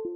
Good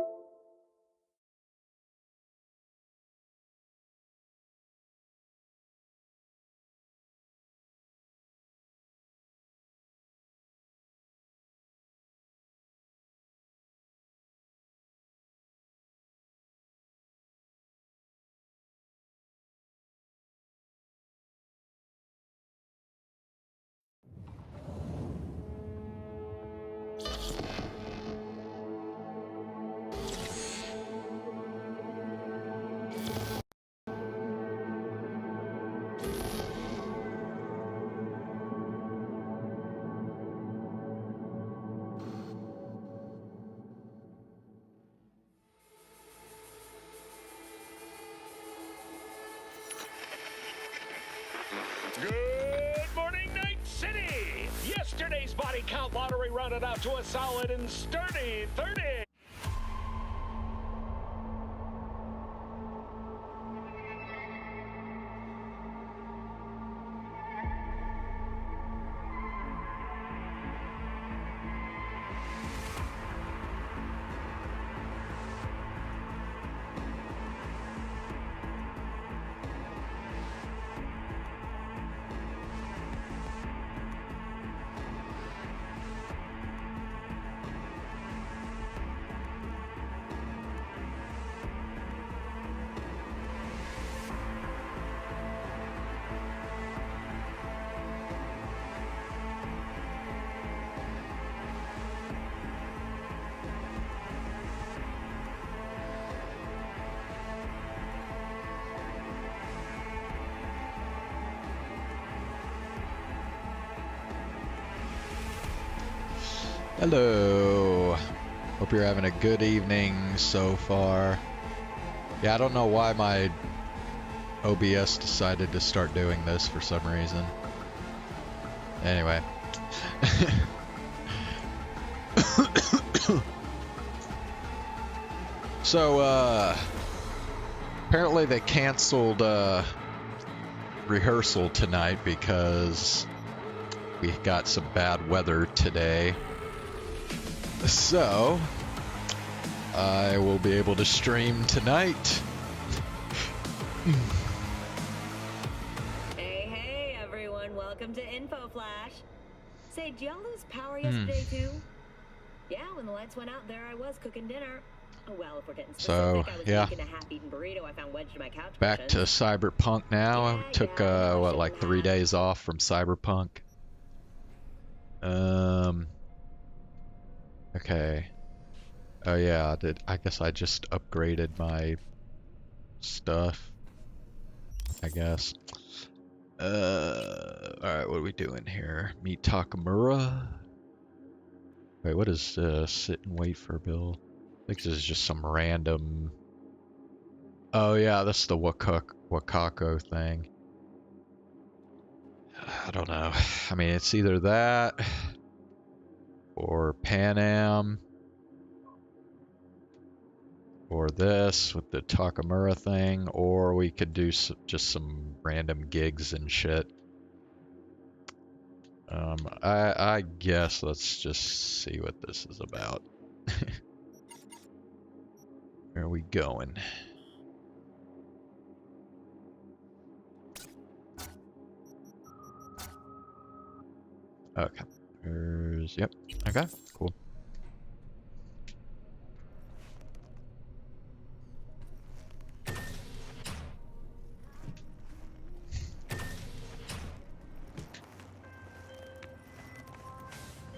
morning, Night City! Yesterday's body count lottery rounded out to a solid and sturdy 30. Hello. Hope you're having a good evening so far. Yeah, I don't know why my OBS decided to start doing this for some reason. Anyway. So, apparently they canceled rehearsal tonight because we got some bad weather today. So, I will be able to stream tonight. Hey, everyone. Welcome to Info Flash. Say, did y'all lose power yesterday, too? Yeah, when the lights went out, there I was cooking dinner. Oh, well, if we're getting specific, I was making a half-eaten burrito I found wedged in my couch Back to cushions. Cyberpunk now. Yeah, I took, yeah, what, like 3 days off from Cyberpunk. Okay. Oh yeah, I guess I just upgraded my stuff, I guess. Alright, what are we doing here? Meet Takamura? Wait, what is this? Sit and wait for Bill. I think this is just some random... Oh yeah, this is the Wakako thing. I don't know. I mean, it's either that or Pan Am or this with the Takamura thing, or we could do just some random gigs and shit. I guess let's just see what this is about. Where are we going? Okay. Yep. Okay, cool.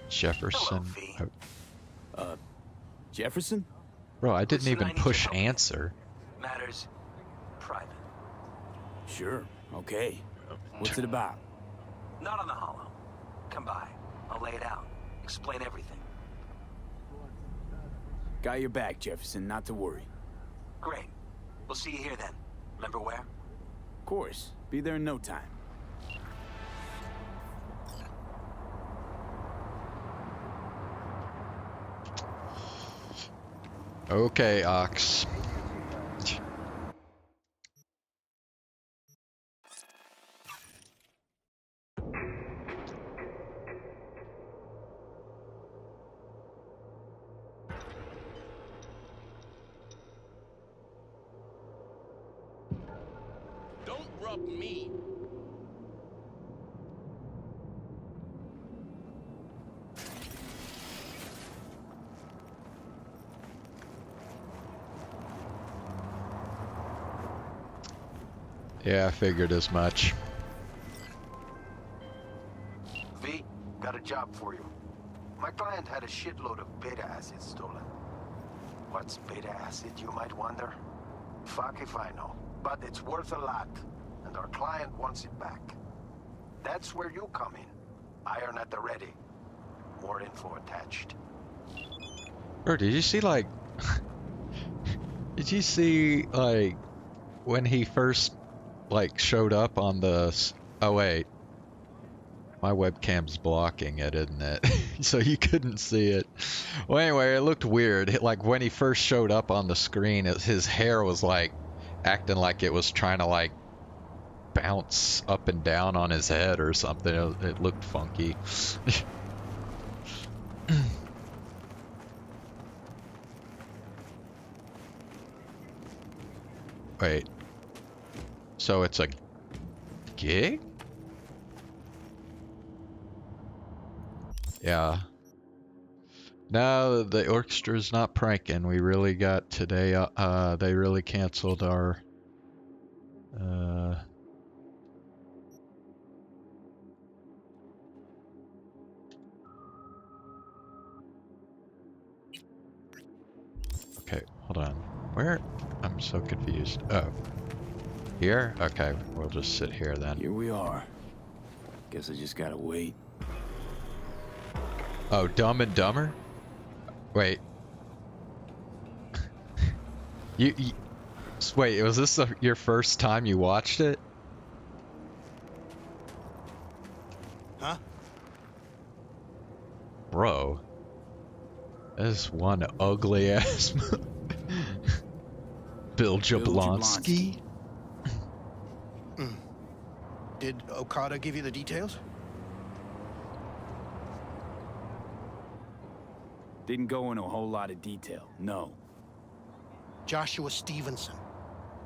Jefferson. Hello, Jefferson? Bro, I didn't even push answer. Matters private. Sure, okay. What's it about? Not on the hollow. Come by. I'll lay it out. Explain everything. Got your back, Jefferson, not to worry. Great. We'll see you here then. Remember where? Of course. Be there in no time. Okay, Ox. rub me. Yeah, I figured as much. V, got a job for you. My client had a shitload of beta acid stolen. What's beta acid, you might wonder? Fuck if I know. But it's worth a lot, and our client wants it back. That's where you come in. Iron at the ready. More info attached. Bro, did you see like... Did you see like when he first like showed up on the... Oh wait. My webcam's blocking it, isn't it? So you couldn't see it. Well, anyway, it looked weird. Like when he first showed up on the screen, his hair was like acting like it was trying to like bounce up and down on his head or something. It looked funky. Wait. So it's a gig? Yeah. No, the orchestra's not pranking. We really got today, they really canceled our, Okay, hold on. Where? I'm so confused. Oh. Here? Okay, we'll just sit here then. Here we are. Guess I just gotta wait. Oh, Dumb and Dumber? Wait. you wait, was this your first time you watched it? Huh? Bro. That is one ugly ass Bill Jablonski? Did Okada give you the details? Didn't go into a whole lot of detail, no. Joshua Stevenson.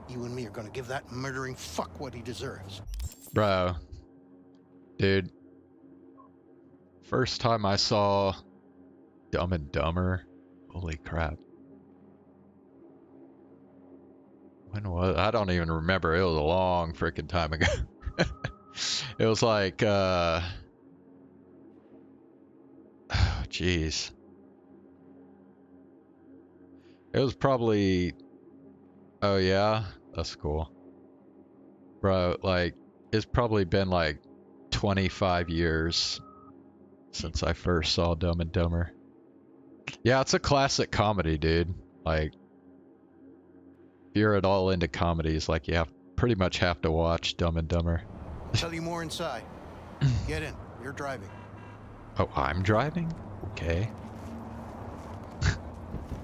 You and me are gonna give that murdering fuck what he deserves. Bro. Dude. First time I saw Dumb and Dumber. Holy crap. When was I don't even remember. It was a long freaking time ago. It was like oh, jeez. It was probably... Oh yeah? That's cool. Bro, like, it's probably been like 25 years since I first saw Dumb and Dumber. Yeah, it's a classic comedy, dude. Like, if you're at all into comedies, like, you pretty much have to watch Dumb and Dumber. Tell you more inside. Get in. You're driving. Oh, I'm driving? Okay.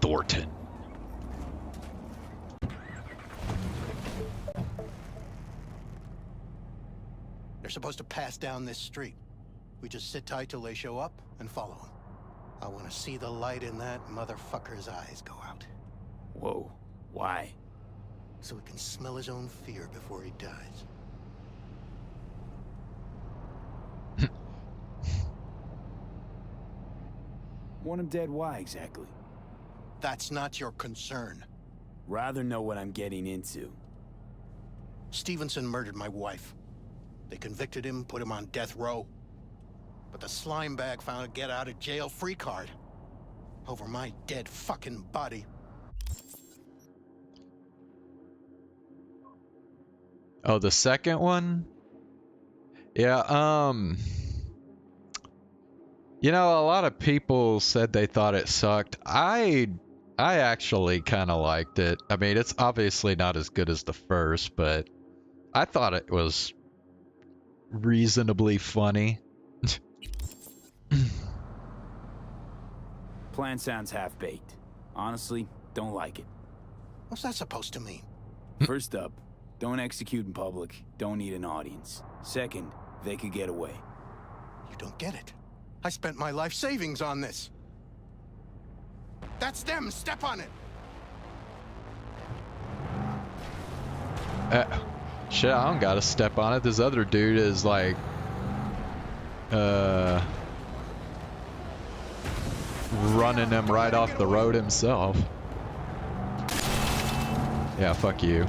Thornton. They're supposed to pass down this street. We just sit tight till they show up and follow them. I want to see the light in that motherfucker's eyes go out. Whoa, why? So he can smell his own fear before he dies. Want him dead, why exactly? That's not your concern. Rather know what I'm getting into. Stevenson murdered my wife. They convicted him, put him on death row. But the slime bag found a get-out-of-jail-free card. Over my dead fucking body. Oh, the second one? Yeah, you know, a lot of people said they thought it sucked. I actually kind of liked it. I mean, it's obviously not as good as the first, but I thought it was reasonably funny. Plan sounds half-baked. Honestly, don't like it. What's that supposed to mean? First up, don't execute in public. Don't need an audience. Second, they could get away. You don't get it. I spent my life savings on this. That's them. Step on it. Shit, I don't gotta step on it. This other dude is like, running him right off the road himself. Yeah, fuck you.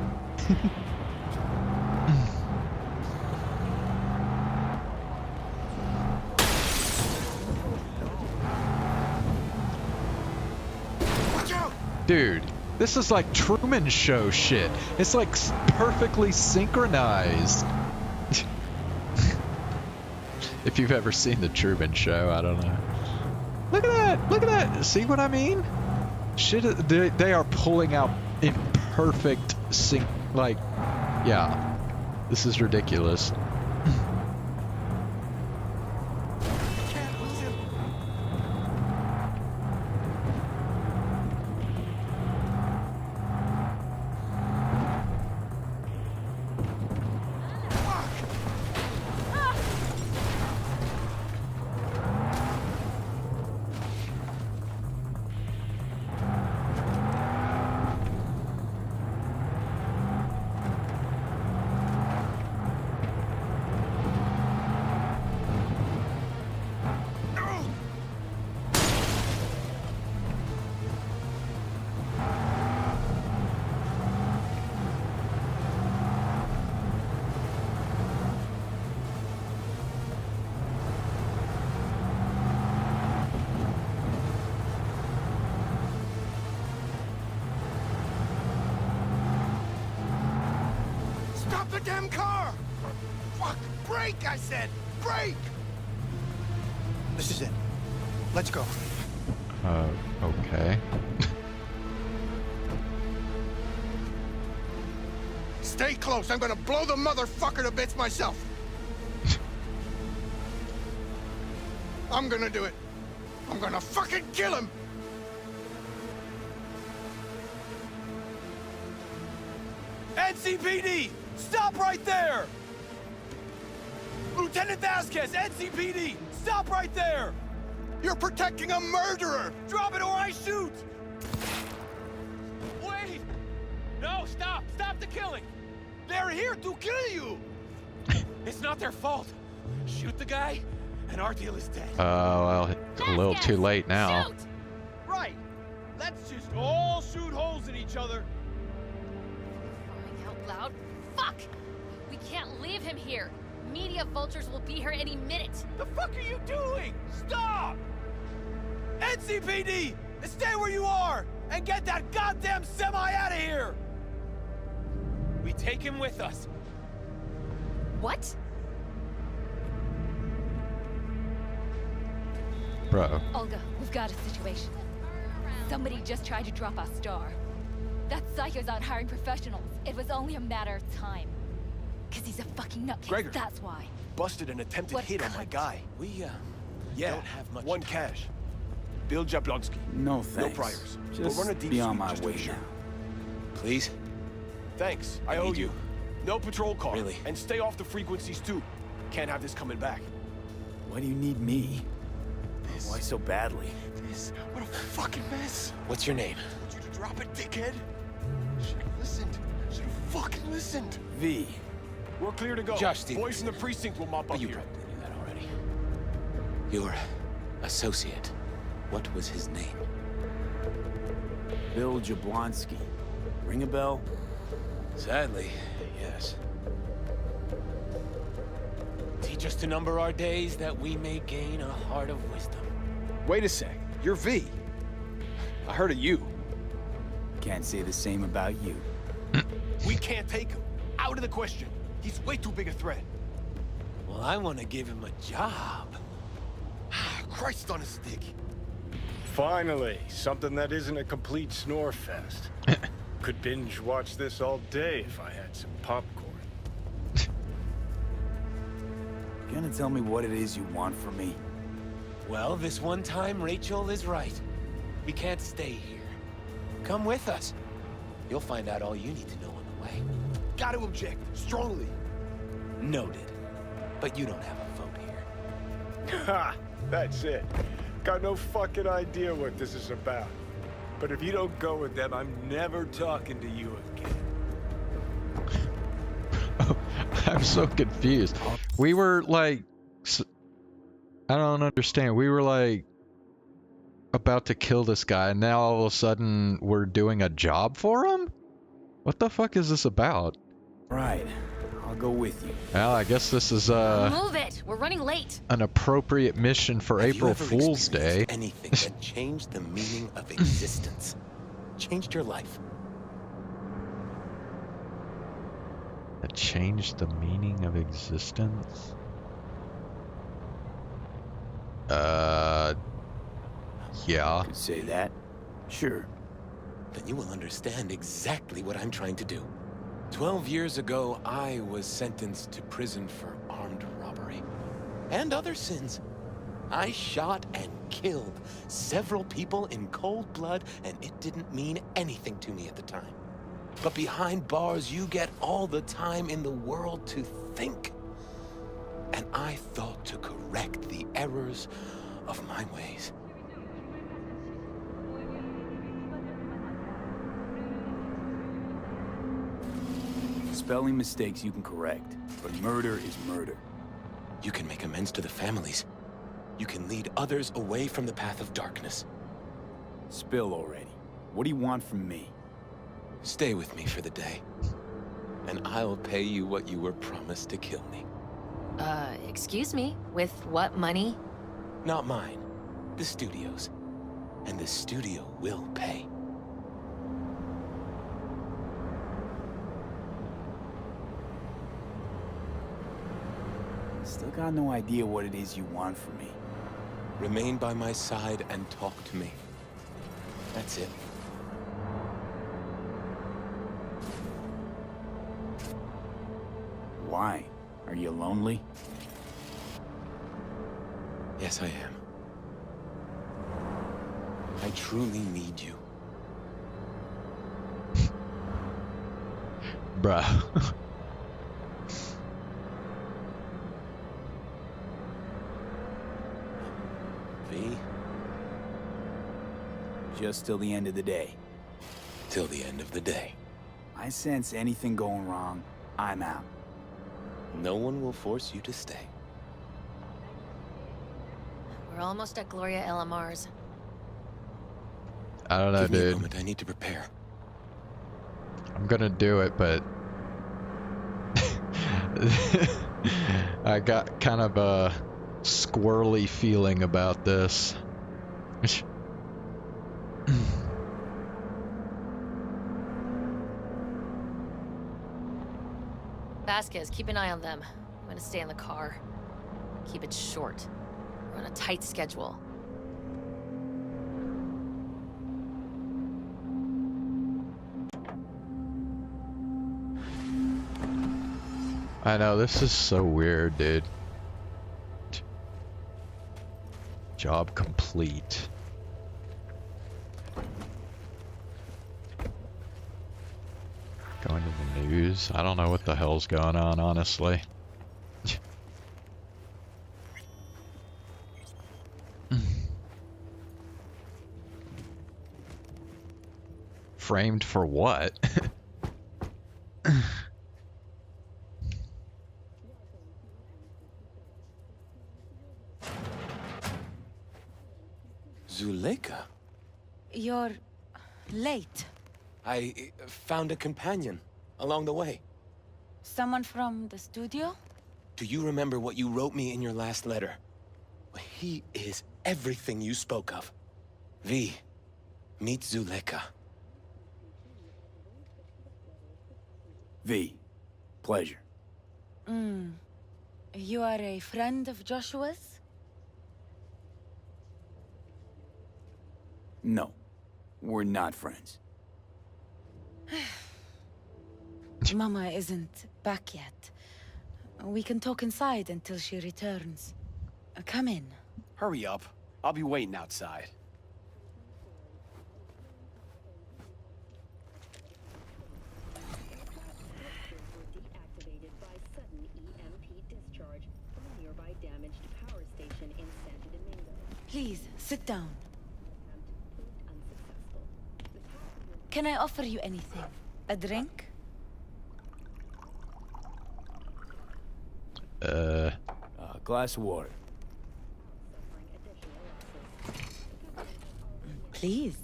Dude, this is like Truman Show shit. It's like perfectly synchronized. If you've ever seen the Truman Show, I don't know. Look at that! Look at that! See what I mean? Shit, they are pulling out in perfect sync. Like, yeah, this is ridiculous. Stop the damn car! Fuck! Brake, I said! Brake! This is it. Let's go. Okay. Stay close. I'm gonna blow the motherfucker to bits myself. I'm gonna do it. I'm gonna fucking kill him. NCPD! Stop right there! Lieutenant Vasquez, NCPD! Stop right there! You're protecting a murderer. Drop it or I shoot! Wait! No, stop! Stop the killing! They're here to kill you! It's not their fault. Shoot the guy, and our deal is dead. Well, a little too late now. Shoot! Right. Let's just all shoot holes in each other. Crying out loud. Fuck! We can't leave him here. Media vultures will be here any minute. The fuck are you doing? Stop! NCPD! Stay where you are! And get that goddamn semi out of here! We take him with us. What? Bro. Olga, we've got a situation. Somebody just tried to drop our star. That psycho's out hiring professionals. It was only a matter of time. Cause he's a fucking nutcase, Gregor. that's why. Busted an attempted What hit on my cunt? guy. We, Yeah, don't have much one time. cash. Bill Jablonski. No thanks. No priors. Just We'll run a deep be on sweep my just to way be sure. now. Please? Thanks, I I owe need you. you. No patrol car. Really? And stay off the frequencies too. Can't have this coming back. Why do you need me? Why so badly? What a fucking mess. What's your name? I told you to drop it, dickhead. Should've listened. Should've fucking listened. V. We're clear to go. Josh Stevens. Boys from the precinct will mop up You here. probably knew that already. Your associate, what was his name? Bill Jablonski. Ring a bell? Sadly, yes. Teach us to number our days that we may gain a heart of wisdom. Wait a sec. You're V. I heard of you. Can't say the same about you. We can't take him. Out of the question. He's way too big a threat. Well, I want to give him a job. Christ on a stick. Finally, something that isn't a complete snore fest. Could binge watch this all day if I had some popcorn. Gonna tell me what it is you want from me? Well, this one time, Rachel is right. We can't stay here. Come with us. You'll find out all you need to know on the way. Got to object. Strongly. Noted. But you don't have a vote here. Ha! That's it. Got no fucking idea what this is about. But if you don't go with them, I'm never talking to you again. I'm so confused. We were like, I don't understand. We were like about to kill this guy, and now all of a sudden we're doing a job for him? What the fuck is this about? Right. I'll go with you. Well, I guess this is Move it! We're running late. an appropriate mission for April Fool's Day. Anything that changed the meaning of existence? Changed your life? That changed the meaning of existence? Yeah. Could say that. Sure. Then you will understand exactly what I'm trying to do. 12 years ago, I was sentenced to prison for armed robbery. And other sins. I shot and killed several people in cold blood, and it didn't mean anything to me at the time. But behind bars, you get all the time in the world to think. And I thought to correct the errors of my ways. Spelling mistakes you can correct, but murder is murder. You can make amends to the families. You can lead others away from the path of darkness. Spill already. What do you want from me? Stay with me for the day, and I'll pay you what you were promised to kill me. Excuse me? With what money? Not mine. The studio's. And the studio will pay. Still got no idea what it is you want from me. Remain by my side and talk to me. That's it. Why? Are you lonely? Yes, I am. I truly need you. Bruh. V? Just till the end of the day. Till the end of the day. I sense anything going wrong, I'm out. No one will force you to stay. We're almost at Gloria Elamar's. I don't know, Give me a dude. moment, I need to prepare. I'm gonna do it, but I got kind of a squirrely feeling about this. Vasquez, keep an eye on them. I'm gonna stay in the car. Keep it short. We're on a tight schedule. I know, this is so weird, dude. Job complete. Going to the news. I don't know what the hell's going on, honestly. Framed for what? Zuleika? You're late. I found a companion along the way. Someone from the studio? Do you remember what you wrote me in your last letter? He is everything you spoke of. V, meet Zuleika. V, pleasure. You are a friend of Joshua's? No, we're not friends. Mama isn't back yet. We can talk inside until she returns. Come in. Hurry up. I'll be waiting outside. Please, sit down. Can I offer you anything? A drink? Glass of water. Please.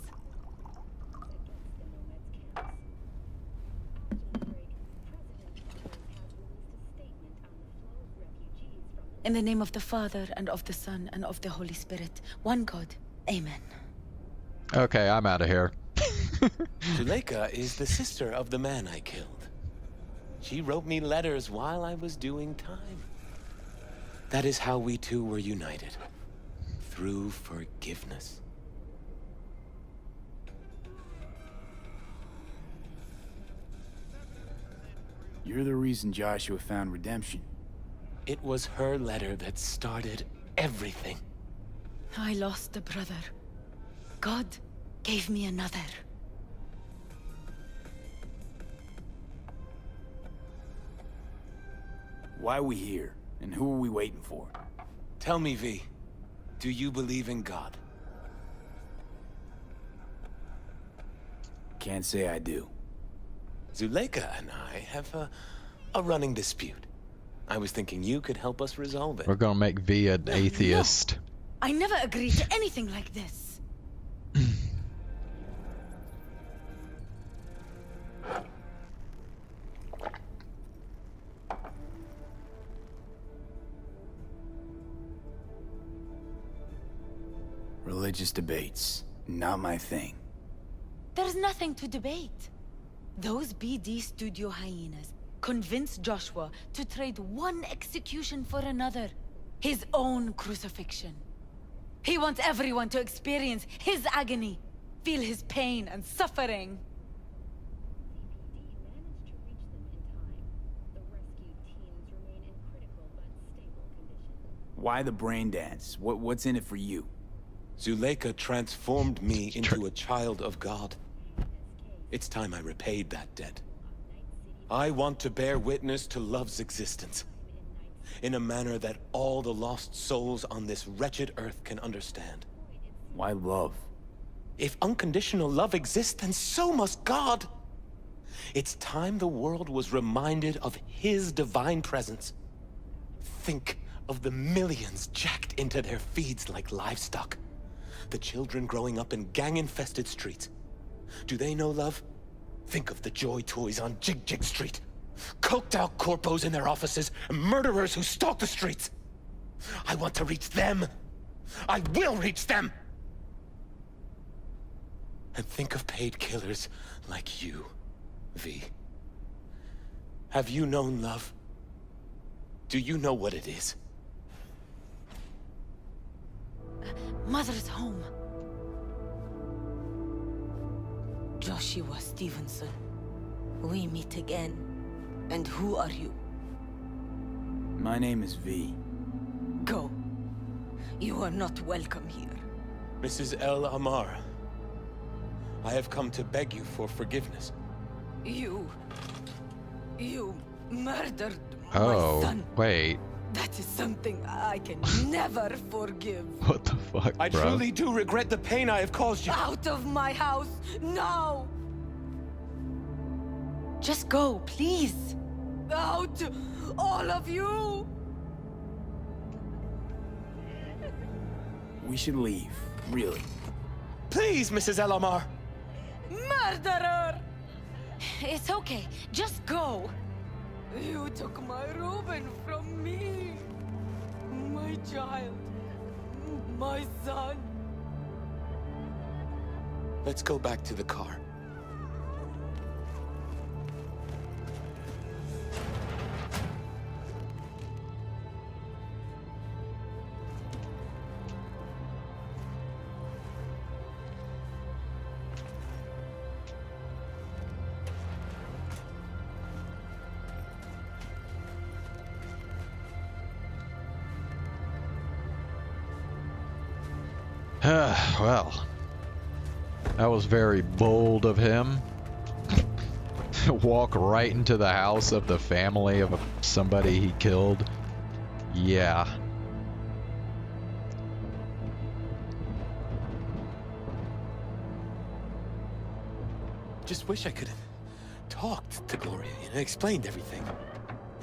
In the name of the Father, and of the Son, and of the Holy Spirit, one God. Amen. Okay, I'm out of here. Zuleika is the sister of the man I killed. She wrote me letters while I was doing time. That is how we two were united. Through forgiveness. You're the reason Joshua found redemption. It was her letter that started everything. I lost a brother. God gave me another. Why are we here? And who are we waiting for? Tell me, V, do you believe in God? Can't say I do. Zuleika and I have a running dispute. I was thinking you could help us resolve it. We're gonna make V an atheist. No. I never agreed to anything like this. Religious debates, not my thing. There's nothing to debate. Those BD studio hyenas convinced Joshua to trade one execution for another. His own crucifixion. He wants everyone to experience his agony, feel his pain and suffering. Why the brain dance? What's in it for you? Zuleika transformed me into a child of God. It's time I repaid that debt. I want to bear witness to love's existence, in a manner that all the lost souls on this wretched earth can understand. Why love? If unconditional love exists, then so must God. It's time the world was reminded of His divine presence. Think of the millions jacked into their feeds like livestock. The children growing up in gang-infested streets. Do they know love? Think of the Joy Toys on Jig Jig Street. Coked-out corpos in their offices, and murderers who stalk the streets. I want to reach them. I will reach them! And think of paid killers like you, V. Have you known love? Do you know what it is? Mother's home. Joshua Stevenson. We meet again. And who are you? My name is V. Go. You are not welcome here. Mrs. El Amar, I have come to beg you for forgiveness. You murdered my son. Wait. That is something I can never forgive. What the fuck, I bro? truly do regret the pain I have caused you. Out of my house, now! Just go, please. Out, all of you! We should leave, really. Please, Mrs. El Amar! Murderer! It's okay, just go. You took my Reuben from me. My child. My son. Let's go back to the car. Well, that was very bold of him. Walk right into the house of the family of somebody he killed. Yeah. Just wish I could have talked to Gloria and explained everything.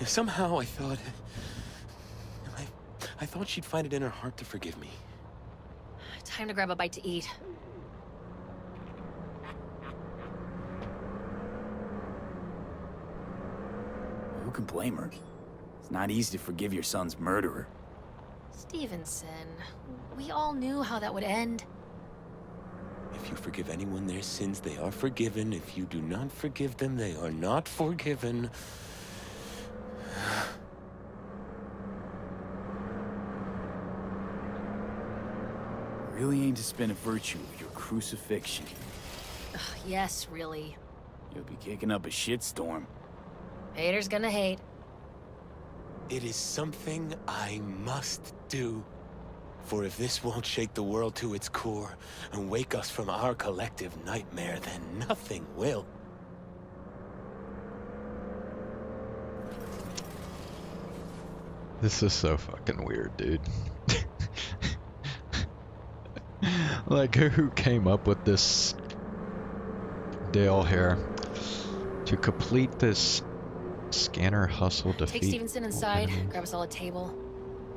Somehow I thought I thought she'd find it in her heart to forgive me. Time to grab a bite to eat. Who can blame her? It's not easy to forgive your son's murderer. Stevenson, we all knew how that would end. If you forgive anyone their sins, they are forgiven. If you do not forgive them, they are not forgiven. Really aim to spin a virtue of your crucifixion. Ugh, yes, really. You'll be kicking up a shitstorm. Haters gonna hate. It is something I must do. For if this won't shake the world to its core and wake us from our collective nightmare, then nothing will. This is so fucking weird, dude. Like, who came up with this deal here? To complete this scanner hustle defeat. Take Stevenson inside, grab us all a table.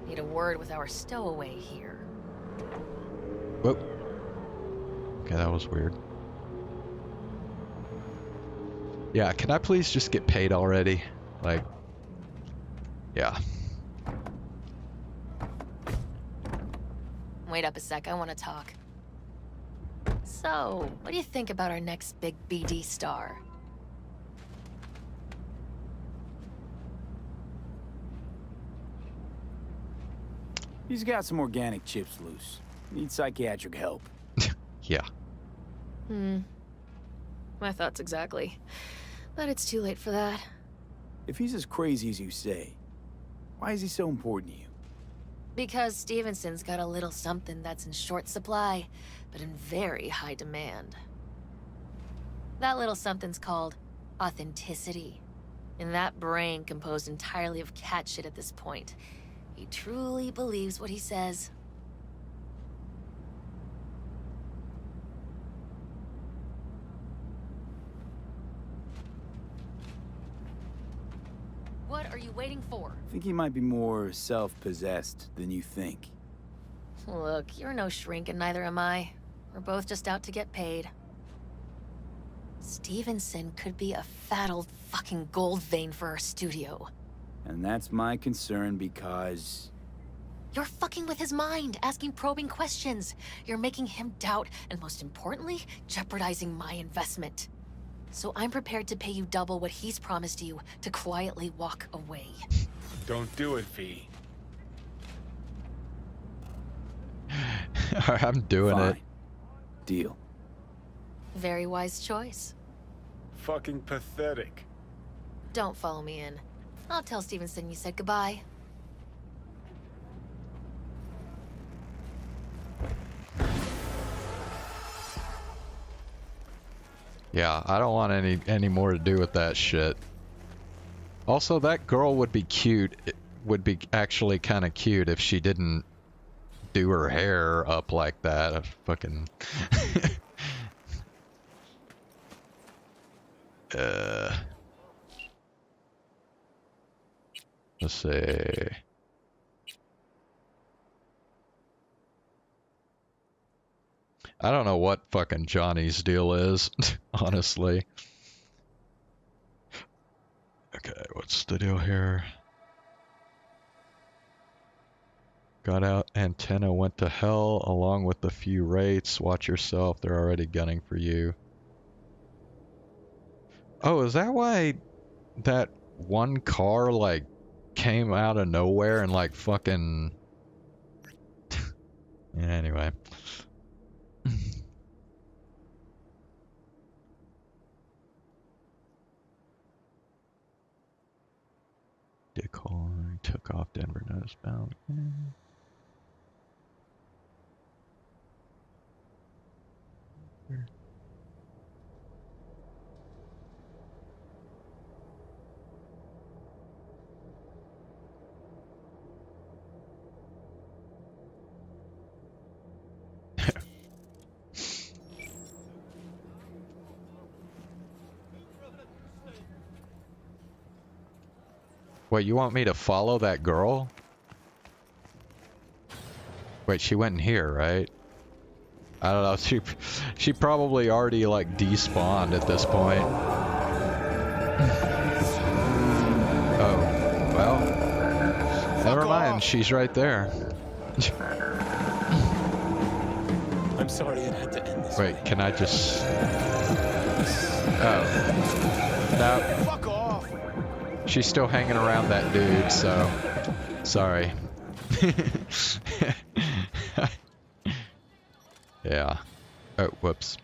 Need a word with our stowaway here. Whoop. Okay, that was weird. Yeah, can I please just get paid already? Like, yeah. Wait up a sec, I want to talk. So, what do you think about our next big BD star? He's got some organic chips loose. Needs psychiatric help. Yeah. My thoughts exactly. But it's too late for that. If he's as crazy as you say, why is he so important to you? Because Stevenson's got a little something that's in short supply, but in very high demand. That little something's called authenticity. And that brain composed entirely of cat shit at this point. He truly believes what he says. What are you waiting for? I think he might be more self-possessed than you think. Look, you're no shrink and neither am I. We're both just out to get paid. Stevenson could be a fat old fucking gold vein for our studio. And that's my concern because... You're fucking with his mind, asking probing questions. You're making him doubt, and most importantly, jeopardizing my investment. So I'm prepared to pay you double what he's promised you to quietly walk away. Don't do it, V. I'm doing it. Deal. Very wise choice. Fucking pathetic. Don't follow me in. I'll tell Stevenson you said goodbye. Yeah, I don't want any more to do with that shit. Also, that girl would be cute. It would be actually kind of cute if she didn't do her hair up like that. Fucking... Let's see. I don't know what fucking Johnny's deal is, honestly. Okay, what's the deal here? Got out antenna, went to hell along with a few wraiths. Watch yourself, they're already gunning for you. Oh, is that why that one car, like, came out of nowhere and, like, fucking... Yeah, anyway. Decoy, took off Denver northbound. Wait, you want me to follow that girl? Wait, she went in here, right? I don't know. She probably already like despawned at this point. Oh, well. Never mind. She's right there. I'm sorry it had to end this way. Wait, can I just... Oh. No. Fuck off! She's still hanging around that dude, so... Sorry. Yeah. Oh, whoops.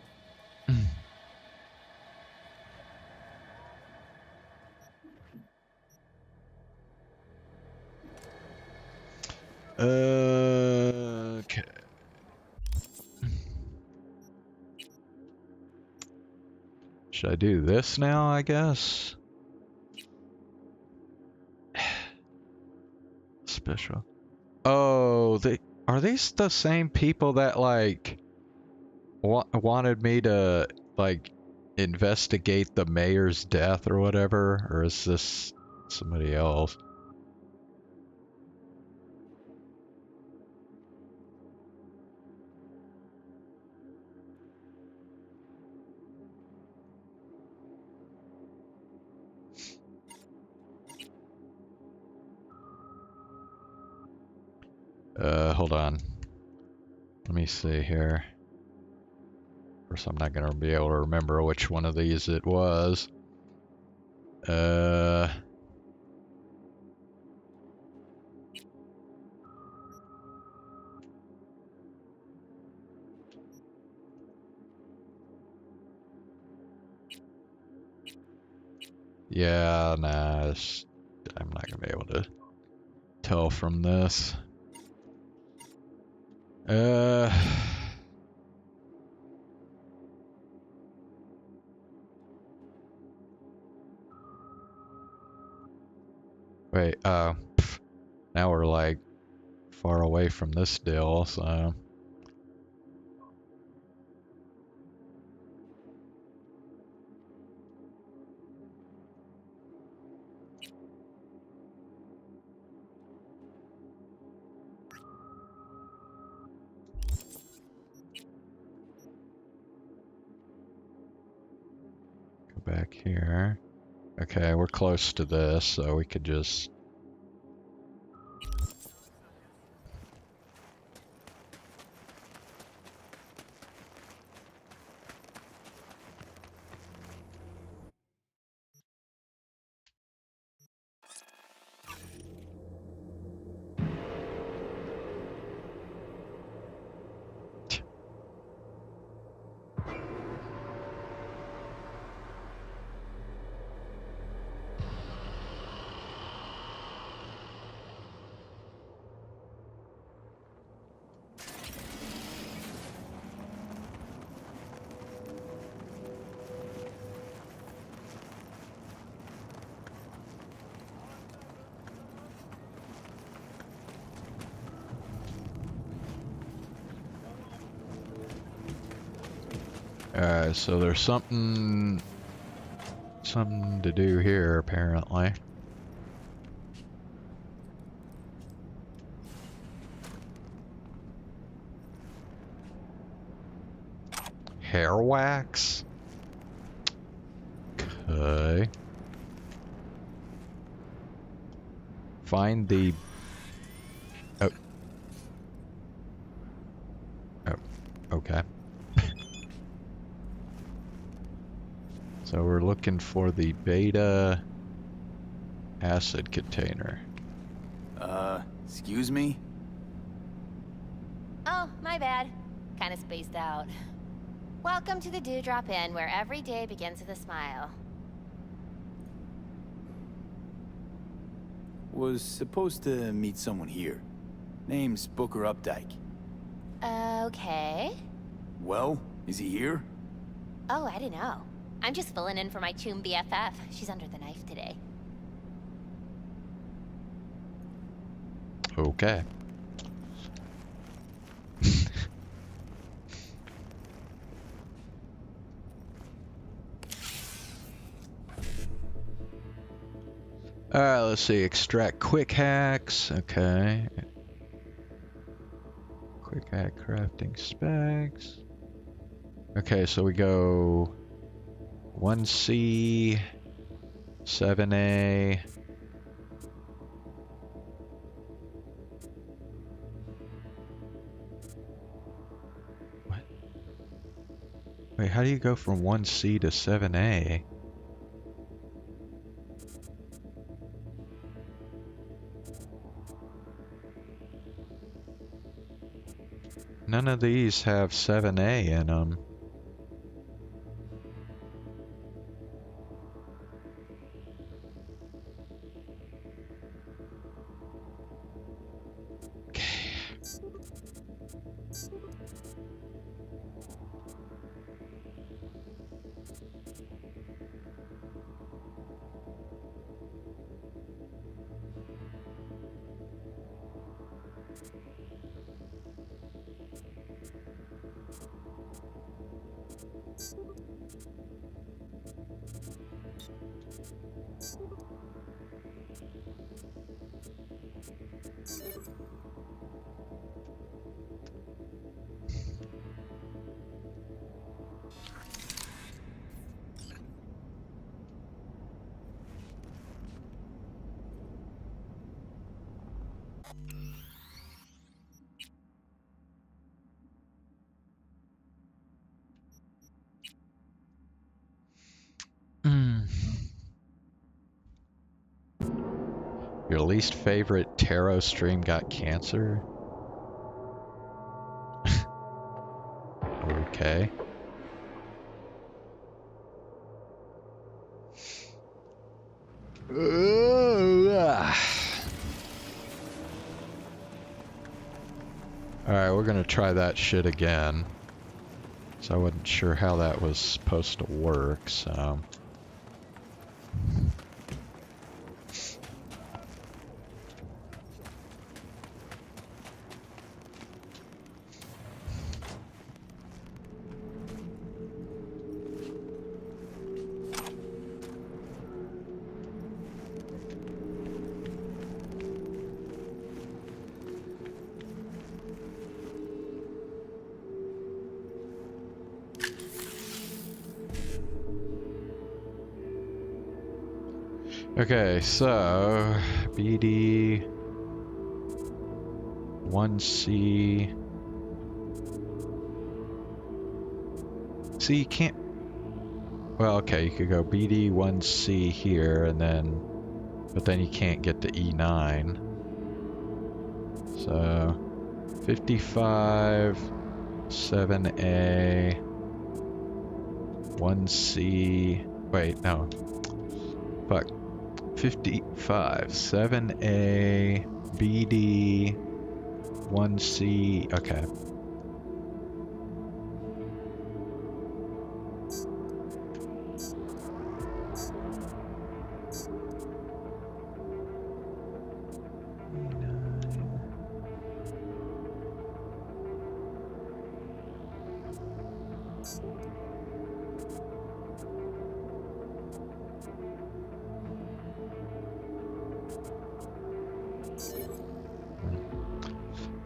Okay. Should I do this now, I guess? Special. Oh, are these the same people that, like, wanted me to, like, investigate the mayor's death or whatever? Or is this somebody else? Hold on. Let me see here. Of course, I'm not gonna be able to remember which one of these it was. Yeah, nah, I'm not gonna be able to tell from this. Wait, now we're like far away from this deal, so. Go back here. Okay, we're close to this, so we could just... Alright, so there's something to do here, apparently. Hair wax? Okay. Find the... Oh. Oh, okay. So we're looking for the beta acid container. Excuse me? Oh, my bad. Kinda spaced out. Welcome to the Dewdrop Inn, where every day begins with a smile. Was supposed to meet someone here. Name's Booker Updike. Okay. Well, is he here? Oh, I don't know. I'm just filling in for my Choom BFF. She's under the knife today. Okay. Alright, let's see. Extract quick hacks. Okay. quick add crafting specs. Okay, so we go 1C, 7A. What? Wait, how do you go from 1C to 7A? None of these have 7A in them. Your least favorite tarot stream got cancer? Okay. Alright, we're gonna try that shit again. So I wasn't sure how that was supposed to work, so... Okay, so BD 1C. See, you can't. Well, okay, you could go BD 1C here, and then, but then you can't get to E9. So 55, 7A, 1C. Wait, no. Fuck. 55, 7A, BD, 1C, okay.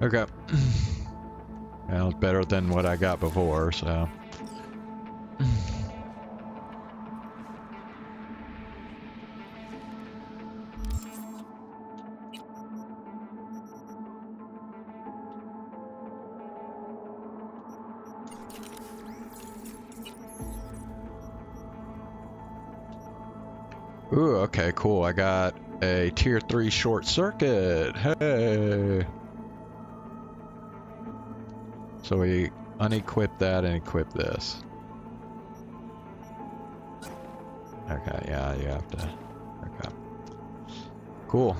Okay. Well, it's better than what I got before, so. Ooh, okay, cool. I got a tier 3 short circuit. Hey. So we unequip that and equip this. Okay, yeah, you have to. Okay. Cool.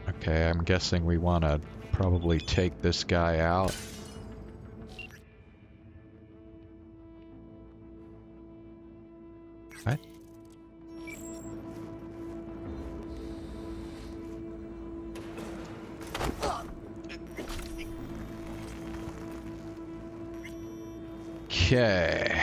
Okay, I'm guessing we want to probably take this guy out. What? Okay.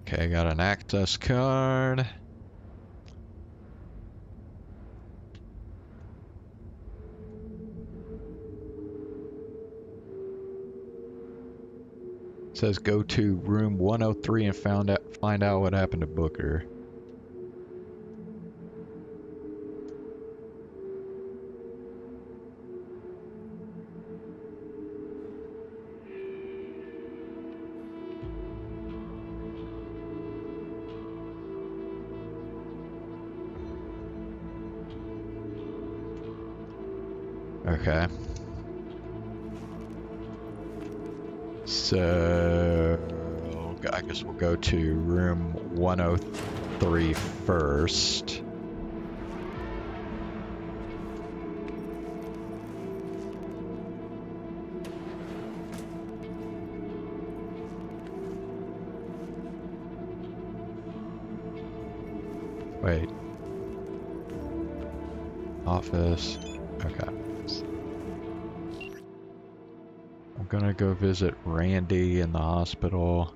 Okay, got an access card. It says go to room 103 and find out what happened to Booker. Okay. So I guess we'll go to room 103 first. Wait. Office. Okay. I'm gonna go visit Randy in the hospital.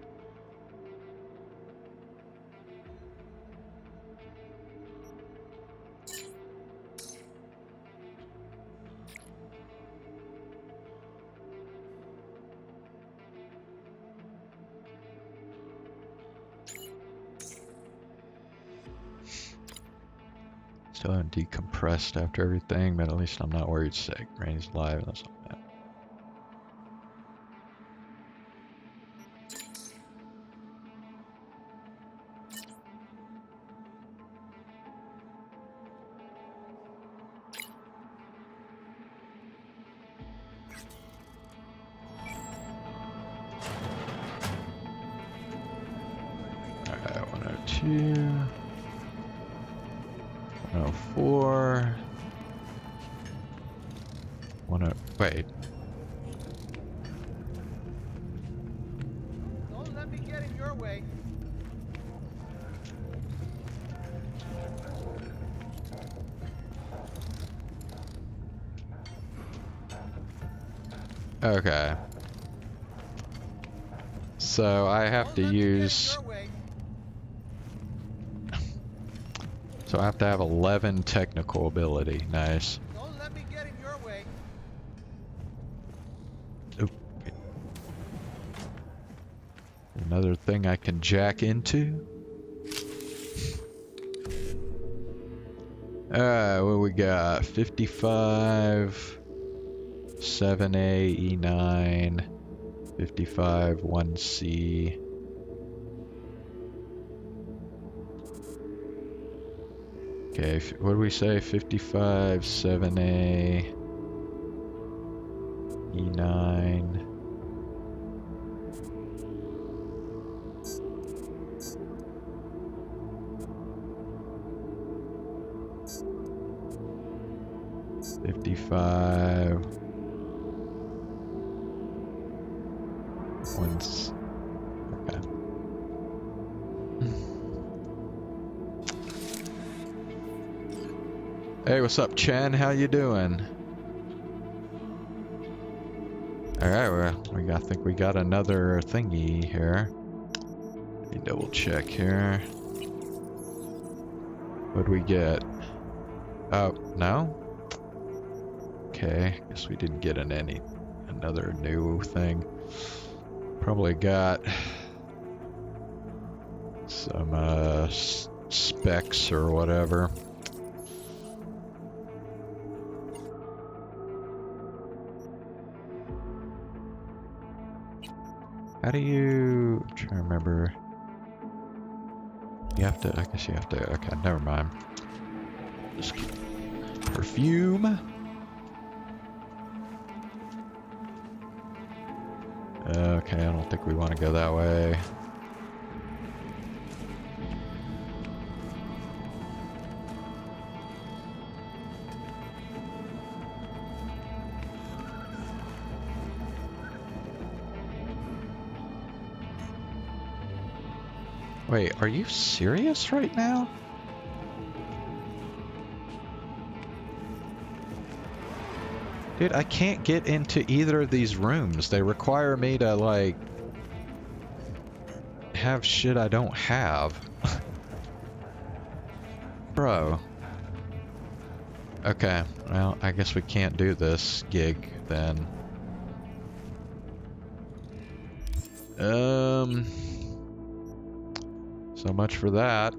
Still haven't decompressed after everything, but at least I'm not worried sick. Randy's alive, that's not bad. Alright, 102. 104. Wait. Don't let me get in your way. Okay. So I have to use... So I have to have 11 technical ability. Nice. Don't let me get in your way. Oop. Another thing I can jack into. What we got? 55, 7A, E9, 55, 1C. Okay, what do we say? 55, 7A, E9. Once. Okay. Hey, what's up, Chen? How you doing? Alright, well, I think we got another thingy here. Let me double check here. What'd we get? Oh, no? Okay, guess we didn't get another new thing. Probably got some specs or whatever. How do you... I'm trying to remember. You have to... I guess you have to... Okay, never mind. Just keep... Perfume. Okay, I don't think we want to go that way. Wait, are you serious right now? Dude, I can't get into either of these rooms. They require me to, like, have shit I don't have. Bro. Okay, well, I guess we can't do this gig then. So much for that.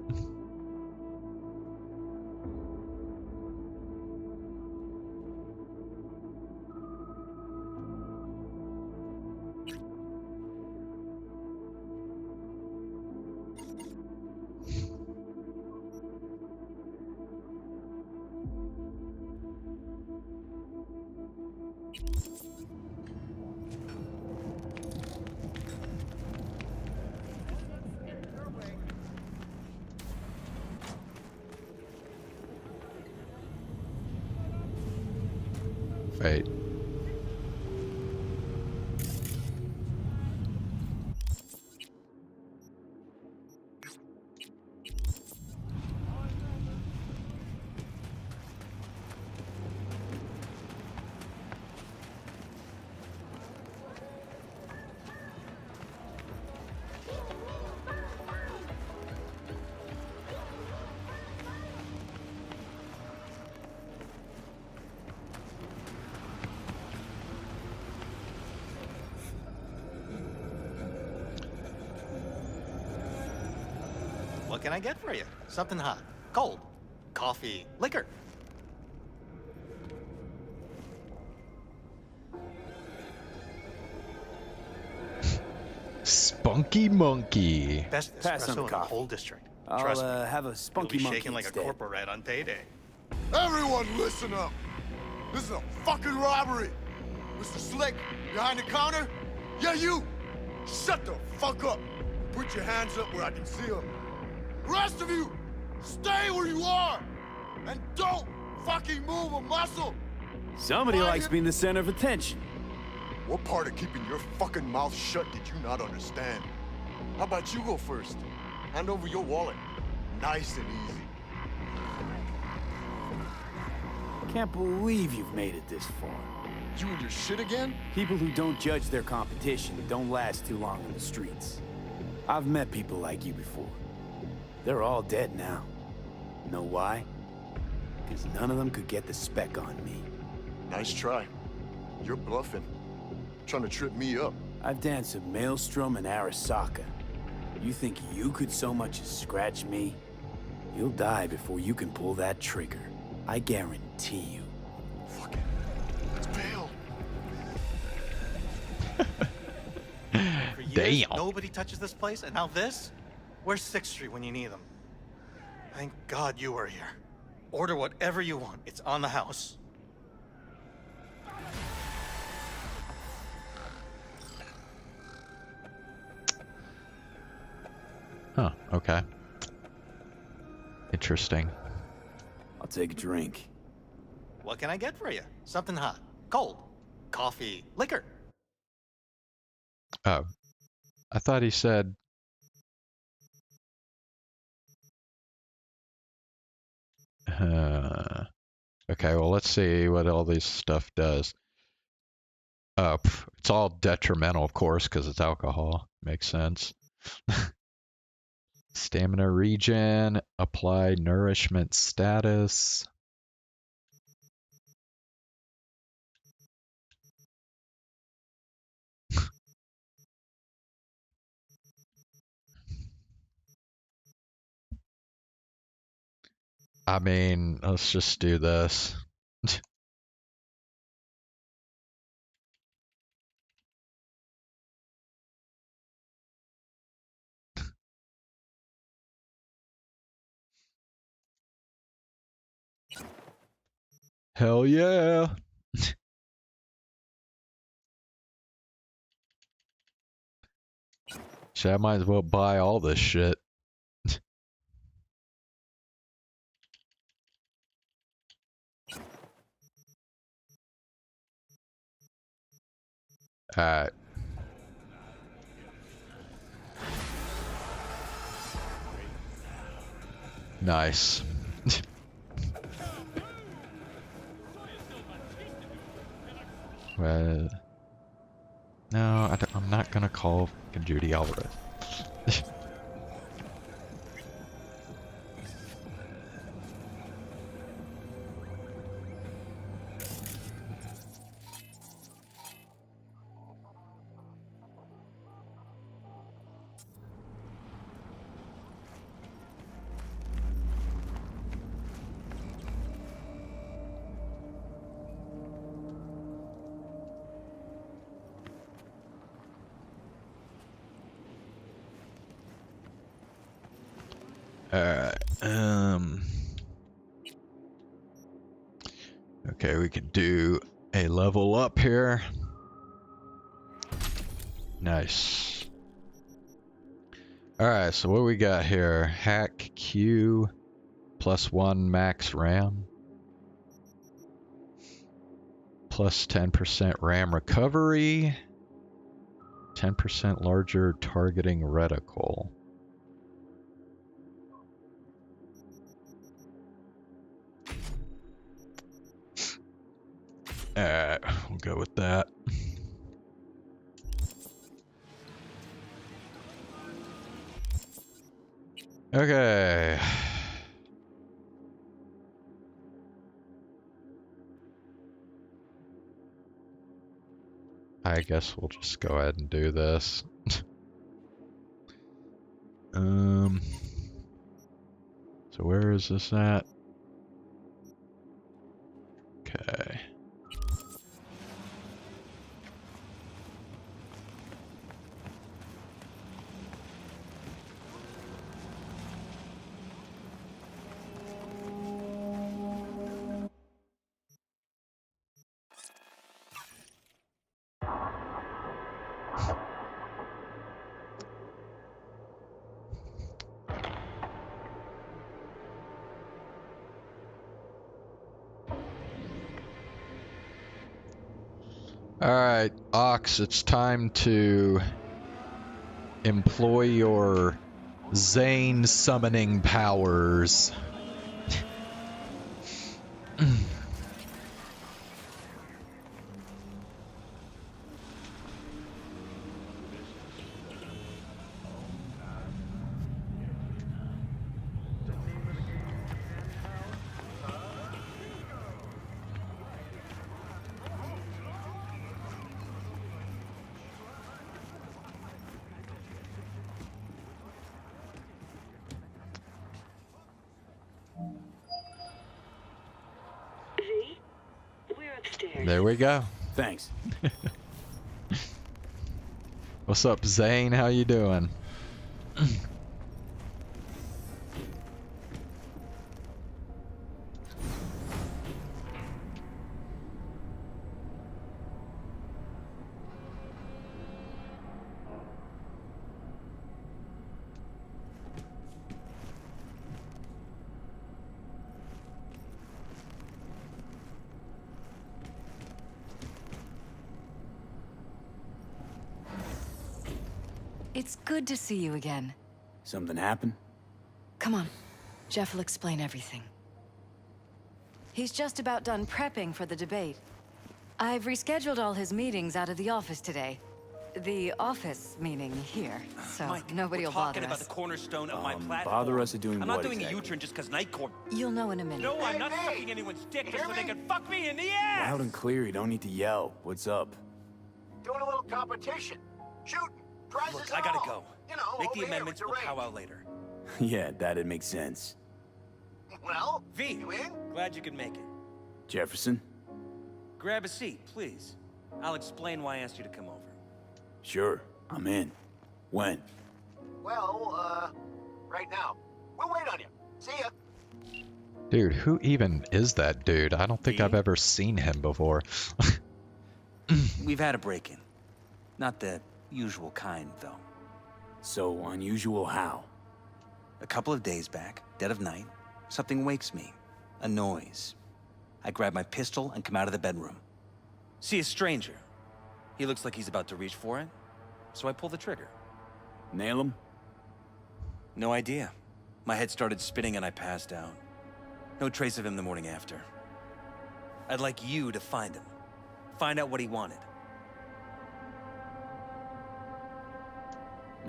Wait. What can I get for you? Something hot, cold, coffee, liquor. Spunky Monkey. Best Pass on espresso the in the coffee. whole district. I'll Trust me. have a spunky You'll be monkey shaking like instead. a corporate rat on payday. Everyone listen up. This is a fucking robbery. Mr. Slick, behind the counter? Yeah, you. Shut the fuck up. Put your hands up where I can see them. The rest of you, stay where you are. And don't fucking move a muscle. Somebody likes being the center of attention. What part of keeping your fucking mouth shut did you not understand? How about you go first? Hand over your wallet. Nice and easy. Can't believe you've made it this far. You and your shit again? People who don't judge their competition don't last too long in the streets. I've met people like you before. They're all dead now. Know why? Because none of them could get the spec on me. Nice try. You're bluffing. Trying to trip me up. I've danced at Maelstrom and Arasaka. You think you could so much as scratch me? You'll die before you can pull that trigger. I guarantee you. Fuck it. Let's bail. For years, Damn. nobody touches this place, and now this? Where's 6th Street when you need them? Thank God you were here. Order whatever you want. It's on the house. Huh, okay. Interesting. I'll take a drink. What can I get for you? Something hot, cold, coffee, liquor. Oh. I thought he said... okay, well, let's see what all this stuff does. It's all detrimental, of course, because it's alcohol. Makes sense. Stamina regen, apply nourishment status. I mean, let's just do this. Hell yeah. Shit, I might as well buy all this shit. Alright. Nice. Well, no, I'm not gonna call fucking Judy Alvarez. Alright, okay, we could do a level up here. Nice. Alright, so what we got here? Hack Q +1 max RAM. Plus 10% RAM recovery. 10% larger targeting reticle. Alright, we'll go with that. Okay. I guess we'll just go ahead and do this. So where is this at? Okay. Alright, Ox, it's time to employ your Zane summoning powers. There we go. Thanks. What's up, Zane? How you doing? It's good to see you again. Something happened? Come on. Jeff will explain everything. He's just about done prepping for the debate. I've rescheduled all his meetings out of the office today. The office meaning here, so Mike, nobody will bother talking about us. the cornerstone of my platform. Bother us at doing I'm what not doing exactly? a U-turn just because Night Corp. You'll know in a minute. No, I'm not sucking anyone's dick just so they can fuck me in the ass! Loud and clear, you don't need to yell. What's up? Doing a little competition. Shooting. Prizes Look, and I gotta all. go. You know, Make the over here amendments, with we'll the powwow later. Yeah, that'd make sense. Well, V, you in? glad you could make it. Jefferson? Grab a seat, please. I'll explain why I asked you to come over. Sure, I'm in. When? Well, right now. We'll wait on you. See ya. Dude, who even is that dude? I don't think I've ever seen him before. We've had a break-in. Not the usual kind, though. So unusual how? A couple of days back, dead of night, something wakes me. A noise. I grab my pistol and come out of the bedroom. See a stranger. He looks like he's about to reach for it, so I pull the trigger. Nail him? No idea. My head started spinning and I passed out. No trace of him the morning after. I'd like you to find him. Find out what he wanted.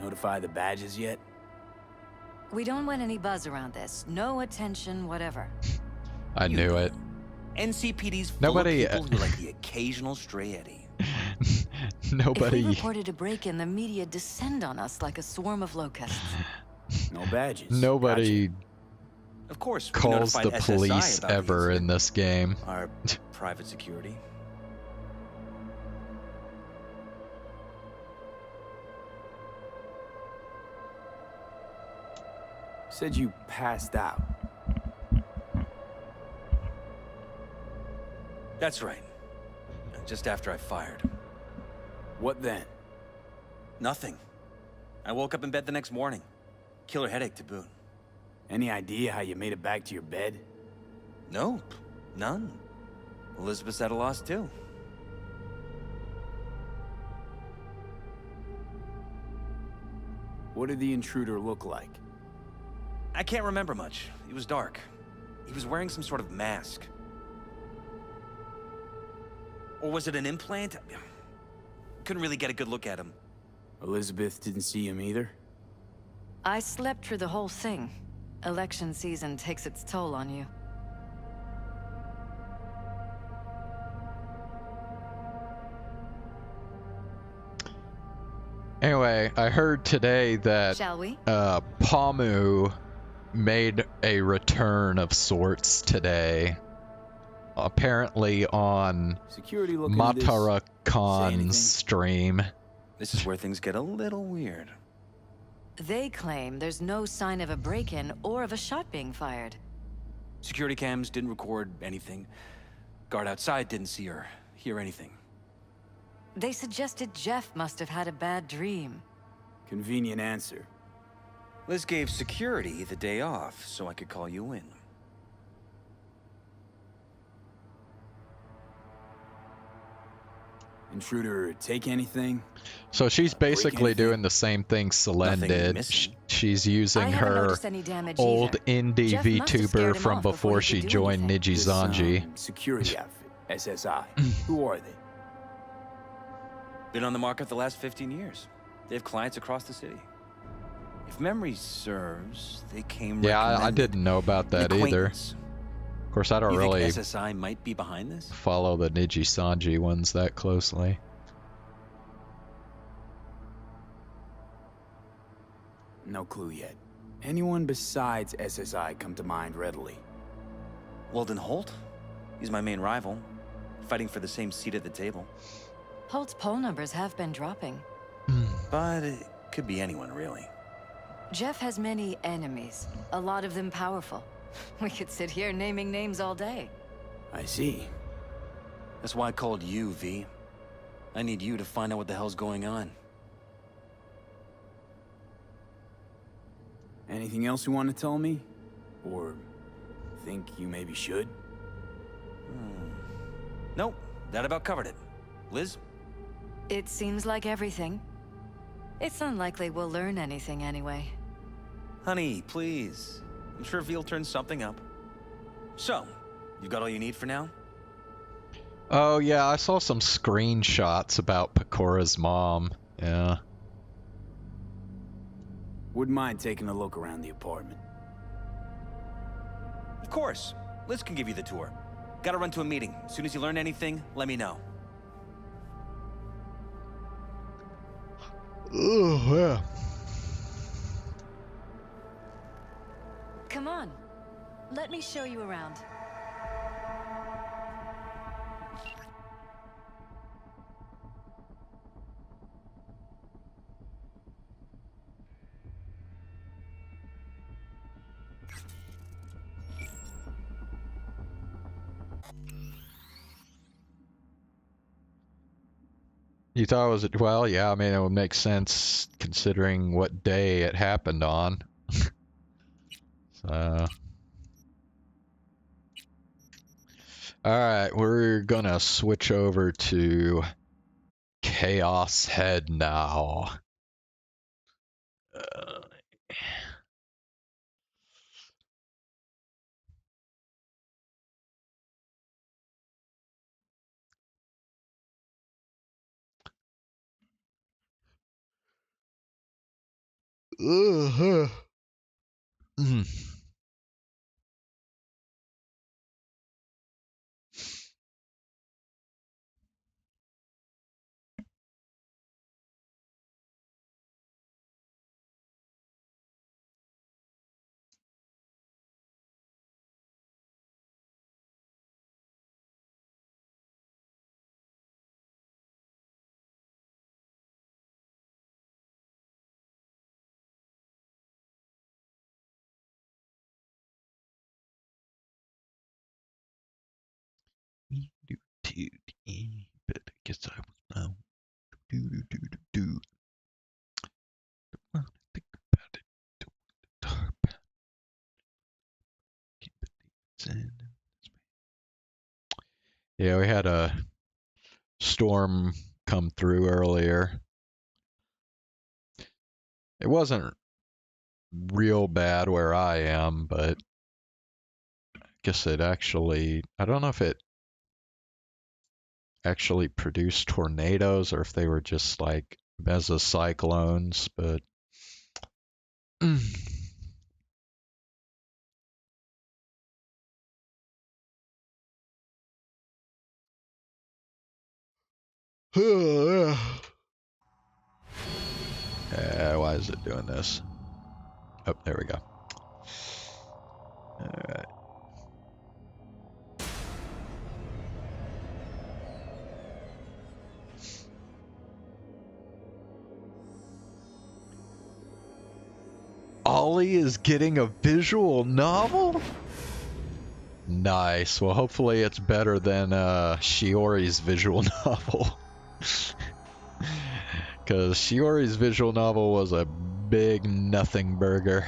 Notify the badges yet? We don't want any buzz around this. No attention, whatever. I knew it. NCPD's full Nobody. of people who like the occasional stray Eddie. Nobody. If we reported a break-in, the media descend on us like a swarm of locusts. No badges. Nobody Of course, we calls the notified SSI police about the ever in incident. this game. Our private security. Said you passed out. That's right. Just after I fired. What then? Nothing. I woke up in bed the next morning. Killer headache to boot. Any idea how you made it back to your bed? Nope. None. Elizabeth's at a loss too. What did the intruder look like? I can't remember much. It was dark. He was wearing some sort of mask. Or was it an implant? Couldn't really get a good look at him. Elizabeth didn't see him either? I slept through the whole thing. Election season takes its toll on you. Anyway, I heard today that Shall we? Pamu made a return of sorts today. Apparently on Security looking at this. Say anything? Matara-Khan's stream. This is where things get a little weird. They claim there's no sign of a break-in or of a shot being fired. Security cams didn't record anything. Guard outside didn't see or hear anything. They suggested Jeff must have had a bad dream. Convenient answer. Liz gave security the day off so I could call you in. Intruder take anything? So she's basically anything? doing the same thing Selene Nothing did. missing. She's using I haven't her noticed any damage old either. indie Jeff must have scared VTuber him from off before before he she could do joined anything. Nijizanji. Security outfit. SSI. Who are they? Been on the market the last 15 years. They have clients across the city. If memory serves, they came Yeah, I recommended. didn't know about that An either. acquaintance. Of course, I don't You really think SSI might be behind this? follow the Nijizanji ones that closely. No clue yet. Anyone besides SSI come to mind readily? Weldon Holt? He's my main rival. Fighting for the same seat at the table. Holt's poll numbers have been dropping. But it could be anyone, really. Jeff has many enemies, a lot of them powerful. We could sit here naming names all day. I see. That's why I called you, V. I need you to find out what the hell's going on. Anything else you want to tell me? Or think you maybe should? Nope, that about covered it. Liz? It seems like everything. It's unlikely we'll learn anything anyway. Honey, please. I'm sure V'll turn something up. So, you got all you need for now? Oh yeah, I saw some screenshots about Pecora's mom. Yeah. Wouldn't mind taking a look around the apartment. Of course. Liz can give you the tour. Gotta run to a meeting. As soon as you learn anything, let me know. Oh yeah. Come on. Let me show you around. You thought it was, well, yeah, I mean, it would make sense considering what day it happened on. So. Alright, we're gonna switch over to Chaos Head now. Mm. But I guess I was now. Do. Think about it. Yeah, we had a storm come through earlier. It wasn't real bad where I am, but I guess it actually, I don't know if it actually produced tornadoes or if they were just like mesocyclones, but why is it doing this? Oh, there we go. Alright. Ollie is getting a visual novel? Nice. Well, hopefully it's better than Shiori's visual novel. Because Shiori's visual novel was a big nothing burger.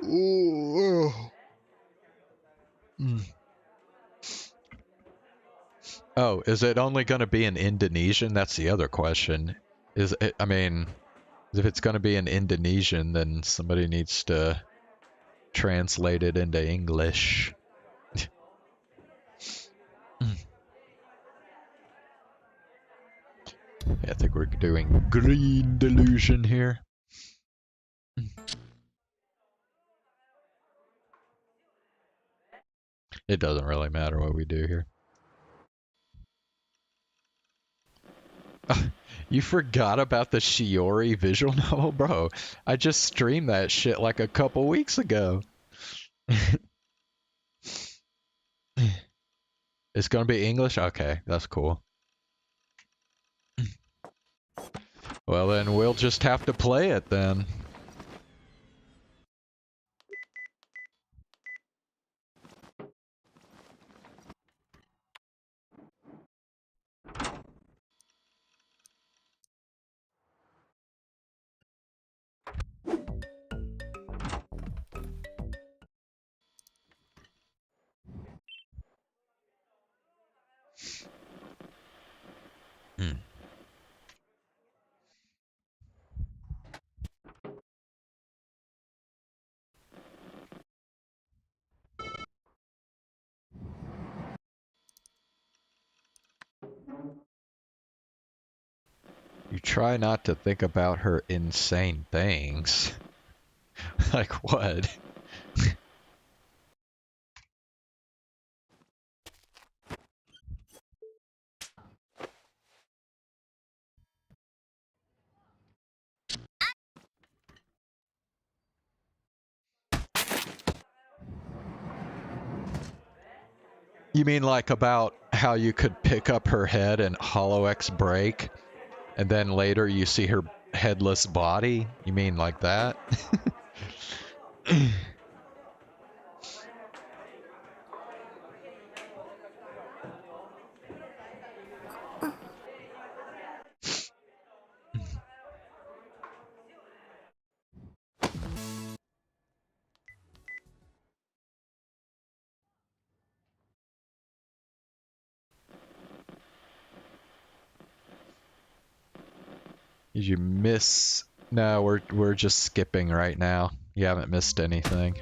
Ooh. Oh, is it only going to be in Indonesian? That's the other question. Is it, I mean, if it's going to be in Indonesian, then somebody needs to translate it into English. I think we're doing green delusion here. It doesn't really matter what we do here. You forgot about the Shiori visual novel? Bro, I just streamed that shit like a couple weeks ago. It's gonna be English? Okay, that's cool. Well then, we'll just have to play it then. You try not to think about her insane things. Like what? You mean like about how you could pick up her head and Hollow X break, and then later you see her headless body? You mean like that? Did you miss? No, we're just skipping right now. You haven't missed anything.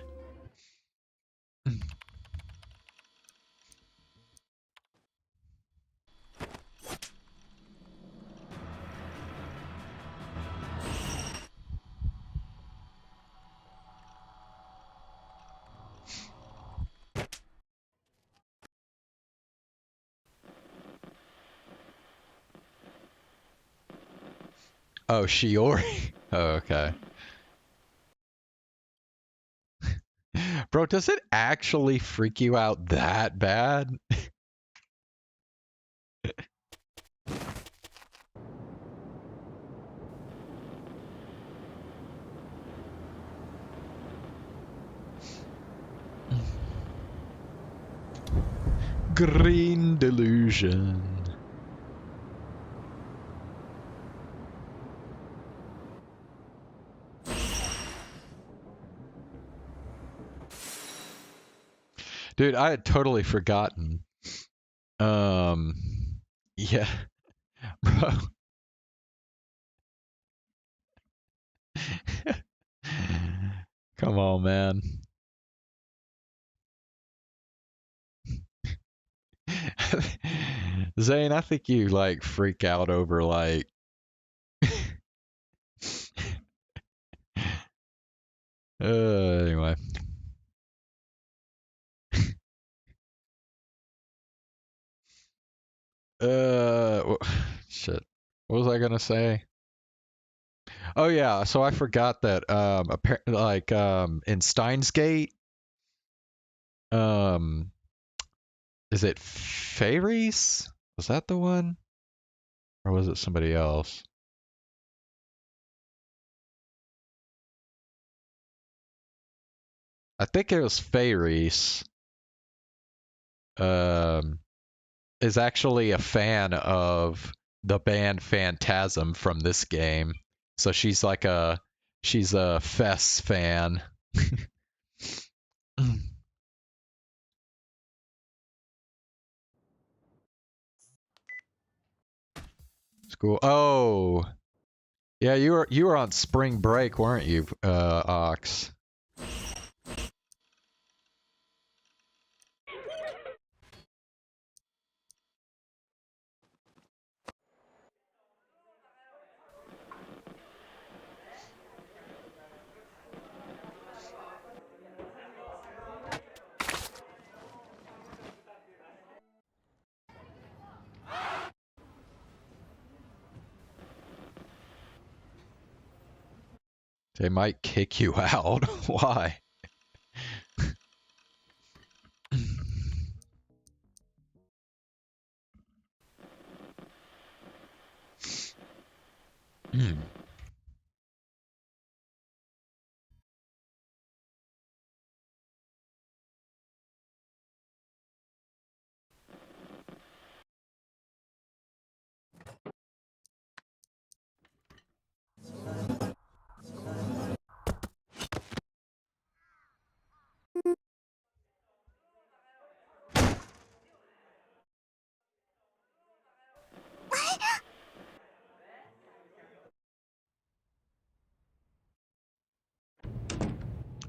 Oh, Shiori. Oh, okay. Bro, does it actually freak you out that bad? Green delusion. Dude, I had totally forgotten. Yeah, bro. Come on, man. Zane, I think you like freak out over like anyway. Shit. What was I gonna say? Oh yeah, so I forgot that in Steins Gate, is it Fairies? Was that the one? Or was it somebody else? I think it was Fairies. Is actually a fan of the band Phantasm from this game. So she's a Fess fan. School. Oh. Yeah, you were on spring break, weren't you, Ox? They might kick you out. Why?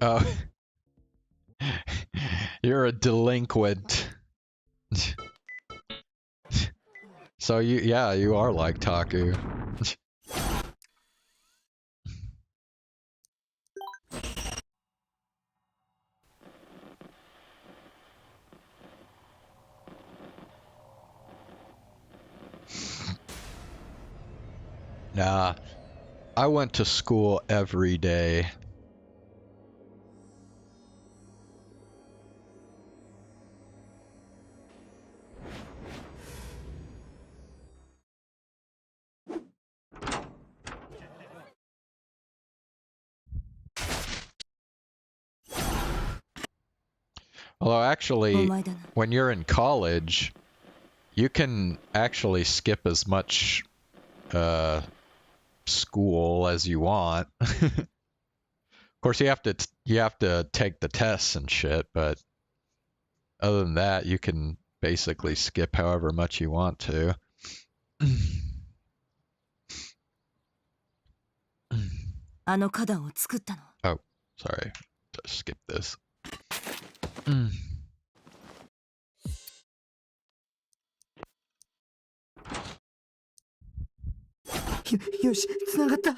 Oh. You're a delinquent. So you are like Taku. Nah, I went to school every day. Although actually, when you're in college, you can actually skip as much school as you want. Of course, you have to take the tests and shit, but other than that, you can basically skip however much you want to. Oh, Sorry, just skip this. よし、繋がった。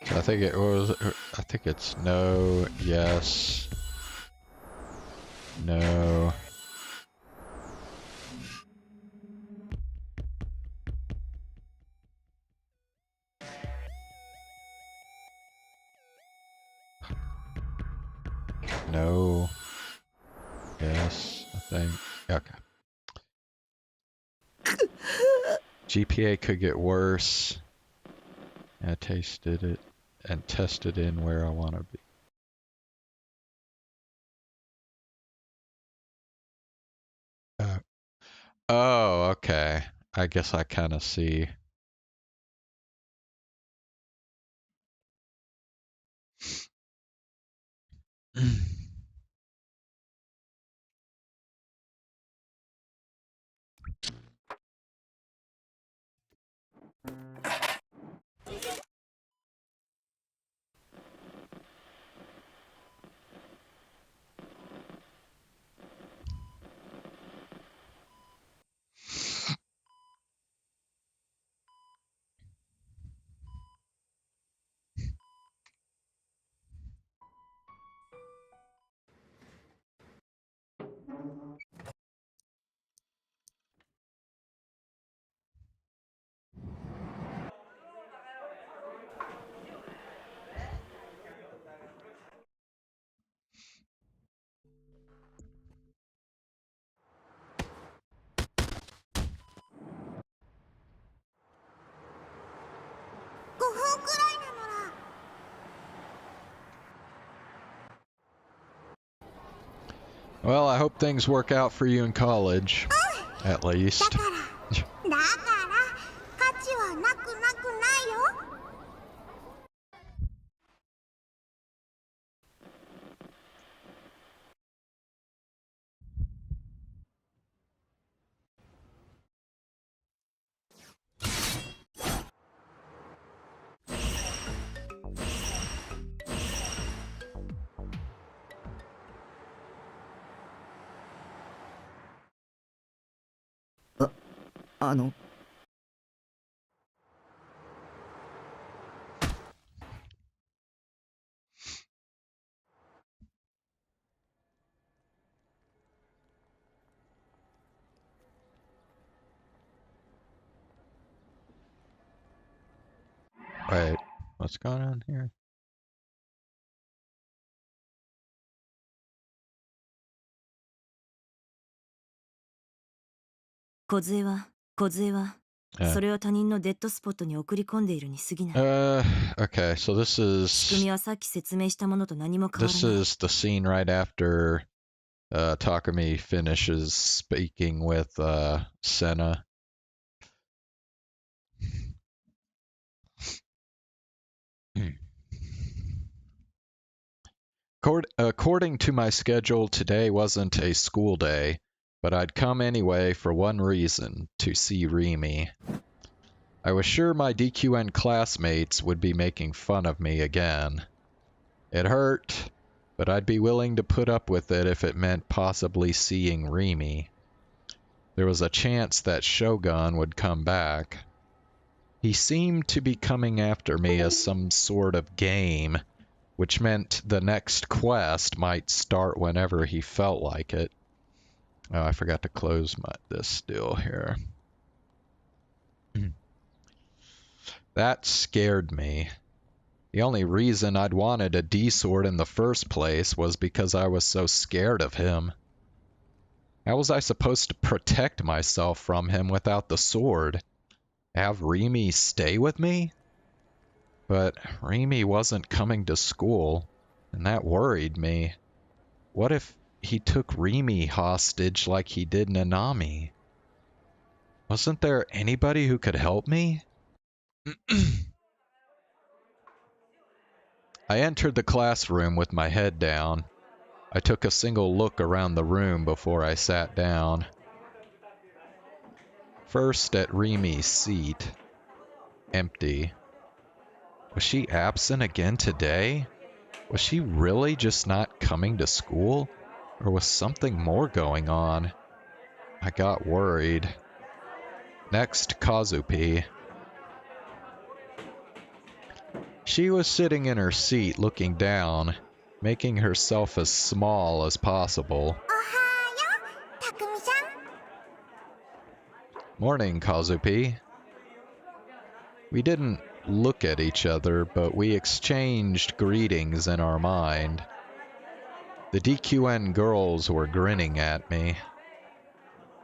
I think it was. I think it's no, yes, no. No. Yes, I think. Okay. GPA could get worse. I tasted it and tested in where I want to be. Oh, okay. I guess I kind of see. Well, I hope things work out for you in college, at least. Wait, what's going on here? Okay, so this is the scene right after Takumi finishes speaking with Senna. According to my schedule, today wasn't a school day, but I'd come anyway for one reason, to see Remy. I was sure my DQN classmates would be making fun of me again. It hurt, but I'd be willing to put up with it if it meant possibly seeing Remy. There was a chance that Shogun would come back. He seemed to be coming after me as some sort of game, which meant the next quest might start whenever he felt like it. Oh, I forgot to close this still here. That scared me. The only reason I'd wanted a D-sword in the first place was because I was so scared of him. How was I supposed to protect myself from him without the sword? Have Remy stay with me? But Remy wasn't coming to school, and that worried me. What if he took Remy hostage like he did Nanami? Wasn't there anybody who could help me? I entered the classroom with my head down. I took a single look around the room before I sat down. First at Remy's seat. Empty. Was she absent again today? Was she really just not coming to school? Or was something more going on? I got worried. Next, Kazupi. She was sitting in her seat looking down, making herself as small as possible. Morning, Kazupi. We didn't look at each other, but we exchanged greetings in our mind. The DQN girls were grinning at me.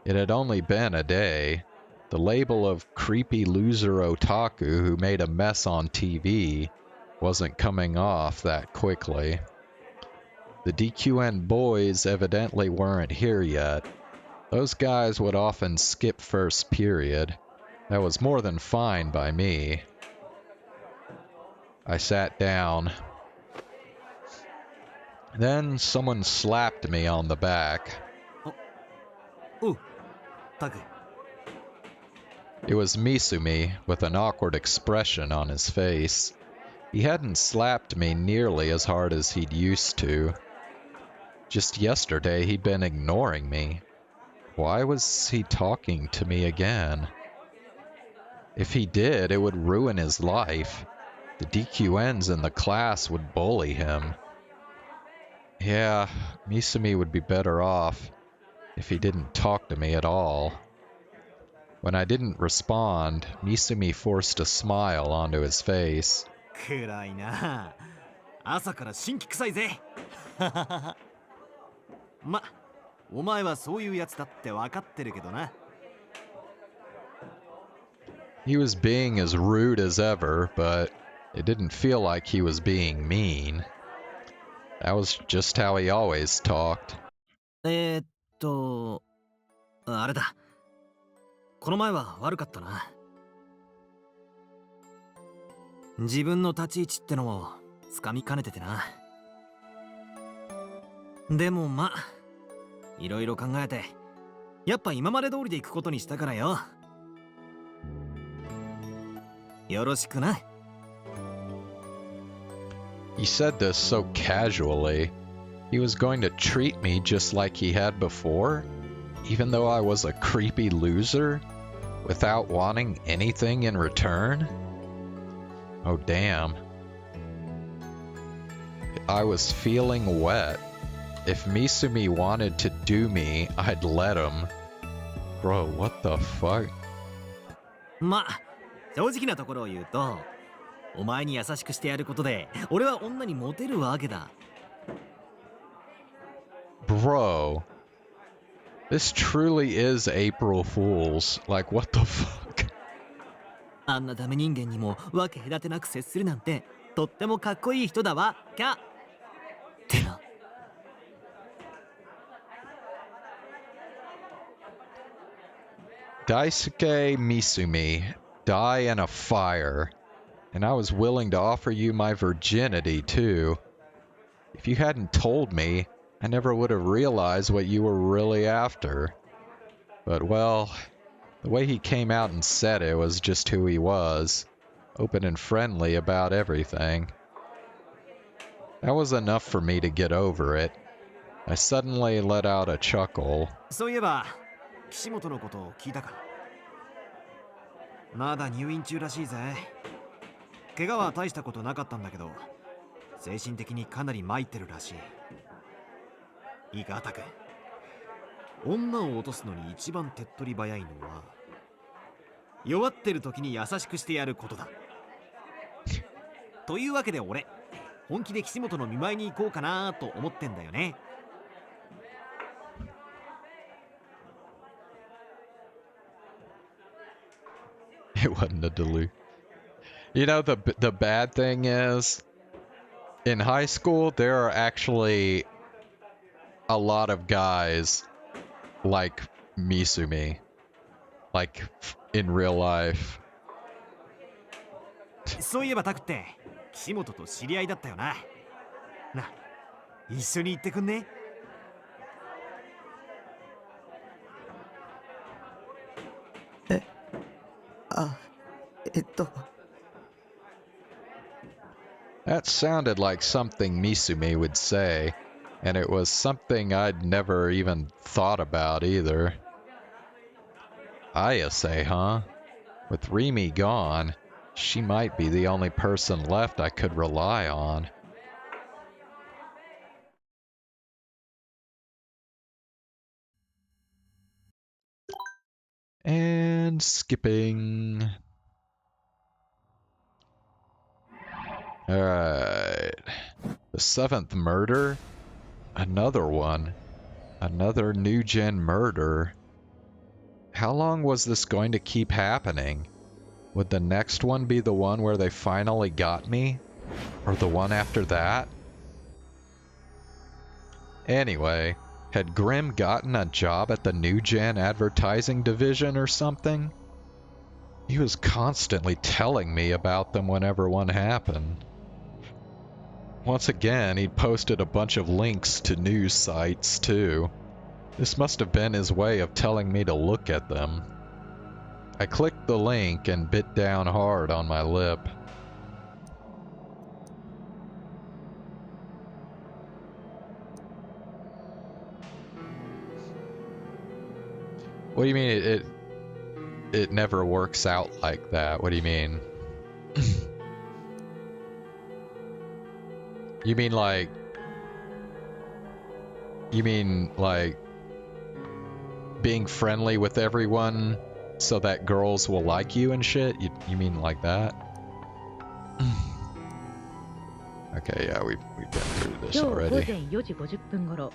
It had only been a day. The label of creepy loser otaku who made a mess on TV wasn't coming off that quickly. The DQN boys evidently weren't here yet. Those guys would often skip first period. That was more than fine by me. I sat down. Then someone slapped me on the back. It was Misumi, with an awkward expression on his face. He hadn't slapped me nearly as hard as he'd used to. Just yesterday, he'd been ignoring me. Why was he talking to me again? If he did, it would ruin his life. The DQNs in the class would bully him. Yeah, Misumi would be better off if he didn't talk to me at all. When I didn't respond, Misumi forced a smile onto his face. He was being as rude as ever, but it didn't feel like he was being mean. That was just how he always talked. あれだ。この前は悪かったな。自分の立ち位置ってのもつかみかねててな。でもまあ、いろいろ考えて、やっぱ今まで通りで行くことにしたからよ。よろしくな。He said this so casually. He was going to treat me just like he had before, even though I was a creepy loser, without wanting anything in return? Oh damn. I was feeling wet. If Misumi wanted to do me, I'd let him. Bro, what the fuck? まあ、正直なところを言うと、お前に優しくしてやることで、俺は女にモテるわけだ。Bro, this truly is April Fool's. Like, what the fuck? あんなダメ人間にも分け隔てなく接するなんて、とってもかっこいい人だわ、キャ。ってな。Daisuke Misumi, die in a fire. And I was willing to offer you my virginity, too. If you hadn't told me, I never would have realized what you were really after. But, well, the way he came out and said it was just who he was. Open and friendly about everything. That was enough for me to get over it. I suddenly let out a chuckle. そういえば、岸本のことを聞いたか。まだ入院中らしいぜ。怪我は大したことなかったんだけど、精神的にかなり参ってるらしい。いいか、タク。女を落とすのに一番手っ取り早いのは、弱ってる時に優しくしてやることだ。というわけで俺、本気で岸本の見舞いに行こうかなと思ってんだよね。It wasn't a deluge. You know, the bad thing is, in high school, there are actually a lot of guys like Misumi. Like, in real life. そういえばタクって岸本と知り合いだったよな。な、一緒に行ってくんね。That sounded like something Misumi would say, and it was something I'd never even thought about either. Ayase, huh? With Remy gone, she might be the only person left I could rely on. And skipping. Alright. The 7th murder? Another one. Another new gen murder. How long was this going to keep happening? Would the next one be the one where they finally got me? Or the one after that? Anyway, had Grimm gotten a job at the new gen advertising division or something? He was constantly telling me about them whenever one happened. Once again, he'd posted a bunch of links to news sites, too. This must have been his way of telling me to look at them. I clicked the link and bit down hard on my lip. What do you mean it never works out like that? What do you mean? You mean like being friendly with everyone so that girls will like you and shit? You mean like that? Okay, yeah, we've been through this already. 今日午前4時50分頃、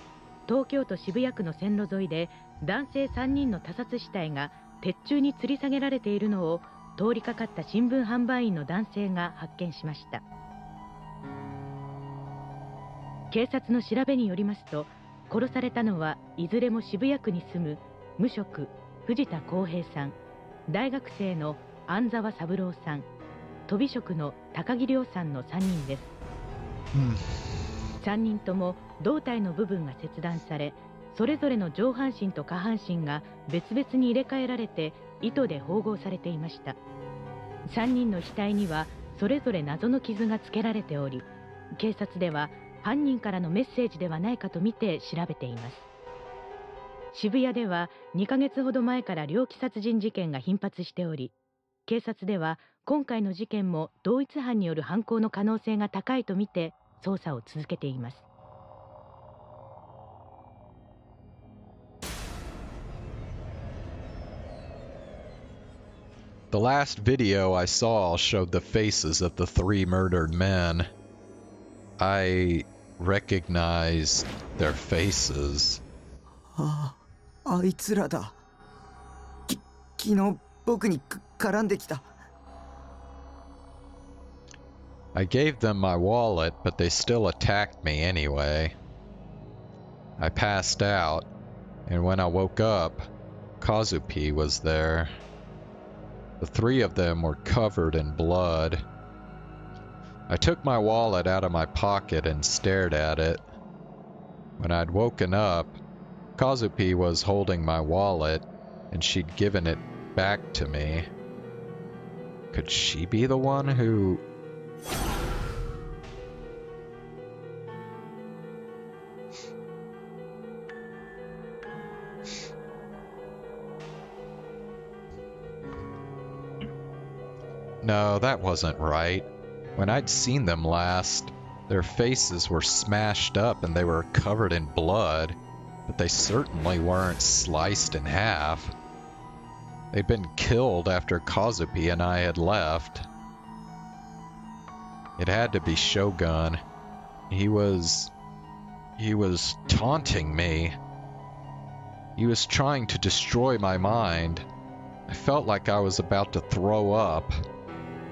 東京都渋谷区の線路沿いで男性3人の他殺死体が鉄柱に吊り下げられているのを通りかかった新聞販売員の男性が発見しました。警察の調べによりますと、殺されたのはいずれも渋谷区に住む無職藤田康平さん、大学生の安沢三郎さん、とび職の高木亮さんの3人です。3人とも胴体の部分が切断され、それぞれの上半身と下半身が別々に入れ替えられて糸で縫合されていました。3人の額にはそれぞれ謎の傷がつけられており、警察では犯人からのメッセージではないかとみて調べています。渋谷では2ヶ月ほど前から猟奇殺人事件が頻発しており、警察では今回の事件も同一犯による犯行の可能性が高いとみて捜査を続けています。The last video I saw showed the faces of the 3 murdered men. I recognize their faces. あいつらだ。昨日僕に絡んできた。I gave them my wallet, but they still attacked me anyway. I passed out, and when I woke up, Kazupi was there. The 3 of them were covered in blood. I took my wallet out of my pocket and stared at it. When I'd woken up, Kazupi was holding my wallet, and she'd given it back to me. Could she be the one who... No, that wasn't right. When I'd seen them last, their faces were smashed up and they were covered in blood, but they certainly weren't sliced in half. They'd been killed after Kazupi and I had left. It had to be Shogun. He was taunting me. He was trying to destroy my mind. I felt like I was about to throw up.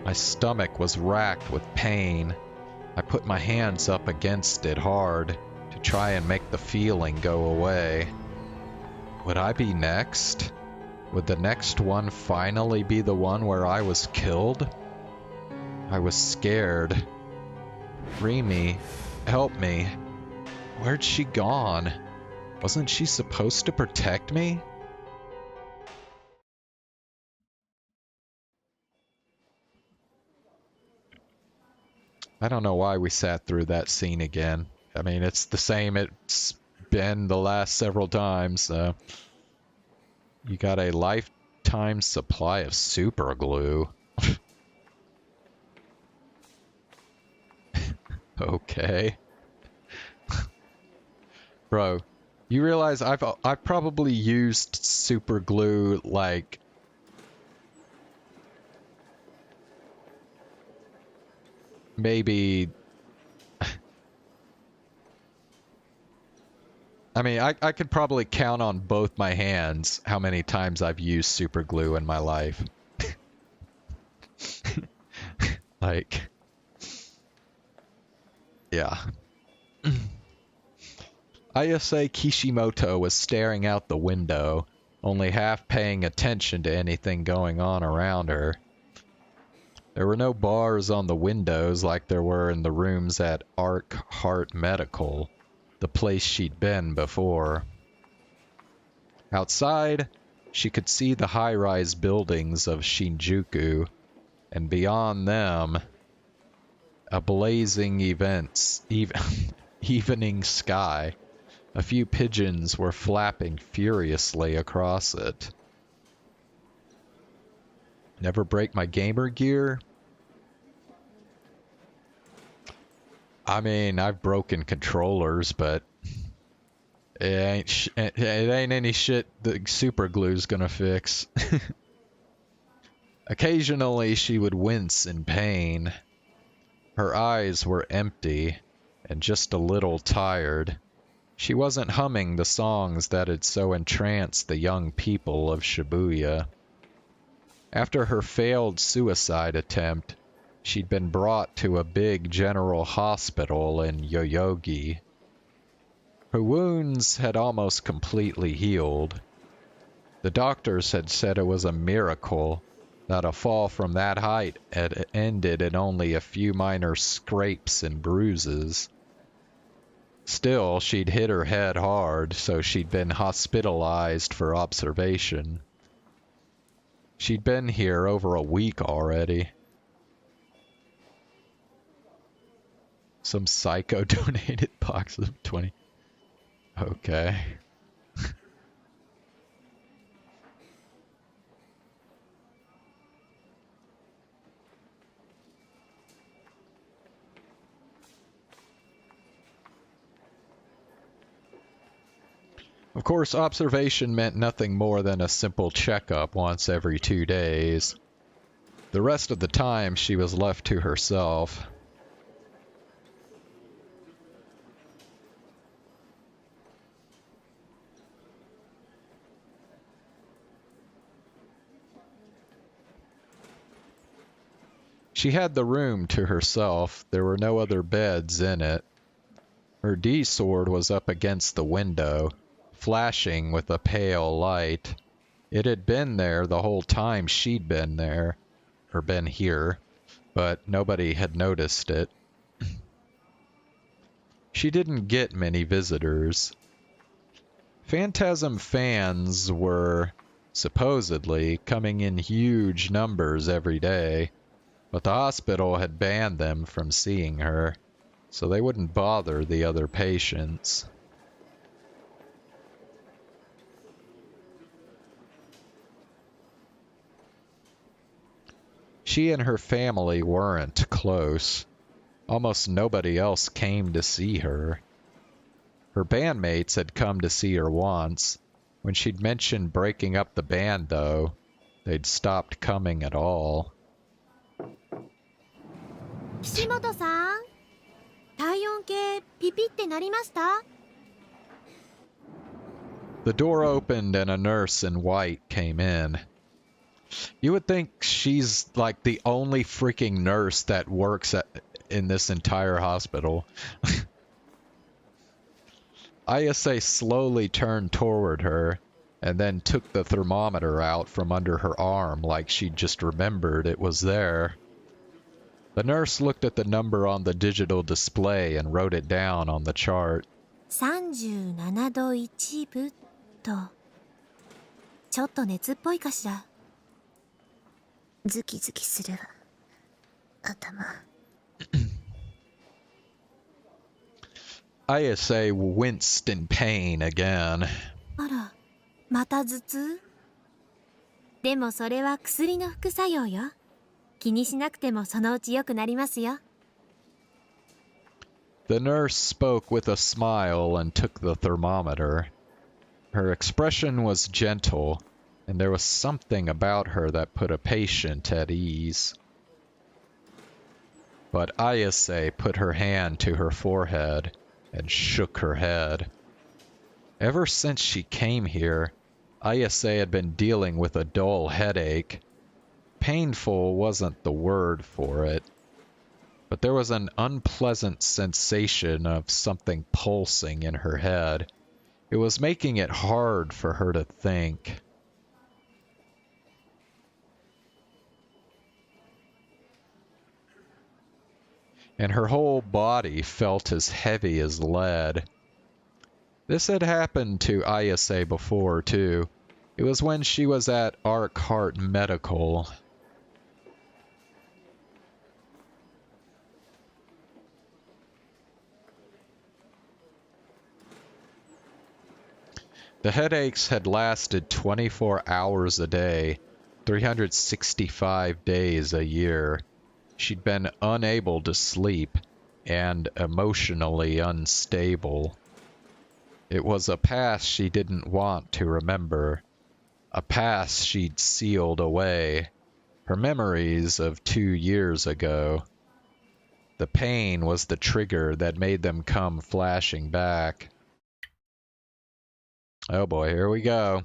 My stomach was racked with pain. I put my hands up against it hard to try and make the feeling go away. Would I be next? Would the next one finally be the one where I was killed? I was scared. Remy, help me. Where'd she gone? Wasn't she supposed to protect me? I don't know why we sat through that scene again. I mean, it's the same it's been the last several times. You got a lifetime supply of super glue. Okay. Bro, you realize I've probably used super glue like maybe I mean, I could probably count on both my hands how many times I've used super glue in my life. Like, yeah. Ayase Kishimoto was staring out the window, only half paying attention to anything going on around her. There were no bars on the windows like there were in the rooms at Ark Heart Medical, the place she'd been before. Outside, she could see the high-rise buildings of Shinjuku, and beyond them, a blazing evening sky. A few pigeons were flapping furiously across it. Never break my gamer gear? I mean, I've broken controllers, but it ain't any shit that super glue's gonna fix. Occasionally, she would wince in pain. Her eyes were empty and just a little tired. She wasn't humming the songs that had so entranced the young people of Shibuya. After her failed suicide attempt, she'd been brought to a big general hospital in Yoyogi. Her wounds had almost completely healed. The doctors had said it was a miracle that a fall from that height had ended in only a few minor scrapes and bruises. Still, she'd hit her head hard, so she'd been hospitalized for observation. She'd been here over a week already. Some psycho donated box of 20. Okay. Of course, observation meant nothing more than a simple checkup once every 2 days. The rest of the time, she was left to herself. She had the room to herself. There were no other beds in it. Her D-sword was up against the window, flashing with a pale light. It had been there the whole time she'd been there, or been here, but nobody had noticed it. She didn't get many visitors. Phantasm fans were, supposedly, coming in huge numbers every day, but the hospital had banned them from seeing her, so they wouldn't bother the other patients. She and her family weren't close. Almost nobody else came to see her. Her bandmates had come to see her once. When she'd mentioned breaking up the band, though, they'd stopped coming at all. 岸本さん、体温計ピピってなりました？ The door opened and a nurse in white came in. You would think she's like the only freaking nurse that works in this entire hospital. Ayase slowly turned toward her and then took the thermometer out from under her arm like she just remembered it was there. The nurse looked at the number on the digital display and wrote it down on the chart. 37度1分と。ちょっと熱っぽいかしら。ズキズキするわ。頭。Ayase winced in pain again. あら、また頭痛？でもそれは薬の副作用よ。気にしなくてもそのうち良くなりますよ。The nurse spoke with a smile and took the thermometer. Her expression was gentle, and there was something about her that put a patient at ease. But Ayase put her hand to her forehead and shook her head. Ever since she came here, Ayase had been dealing with a dull headache. Painful wasn't the word for it, but there was an unpleasant sensation of something pulsing in her head. It was making it hard for her to think. And her whole body felt as heavy as lead. This had happened to Ayase before, too. It was when she was at Arkheart Medical. The headaches had lasted 24 hours a day, 365 days a year. She'd been unable to sleep and emotionally unstable. It was a past she didn't want to remember, a past she'd sealed away, her memories of 2 years ago. The pain was the trigger that made them come flashing back. Oh boy, here we go.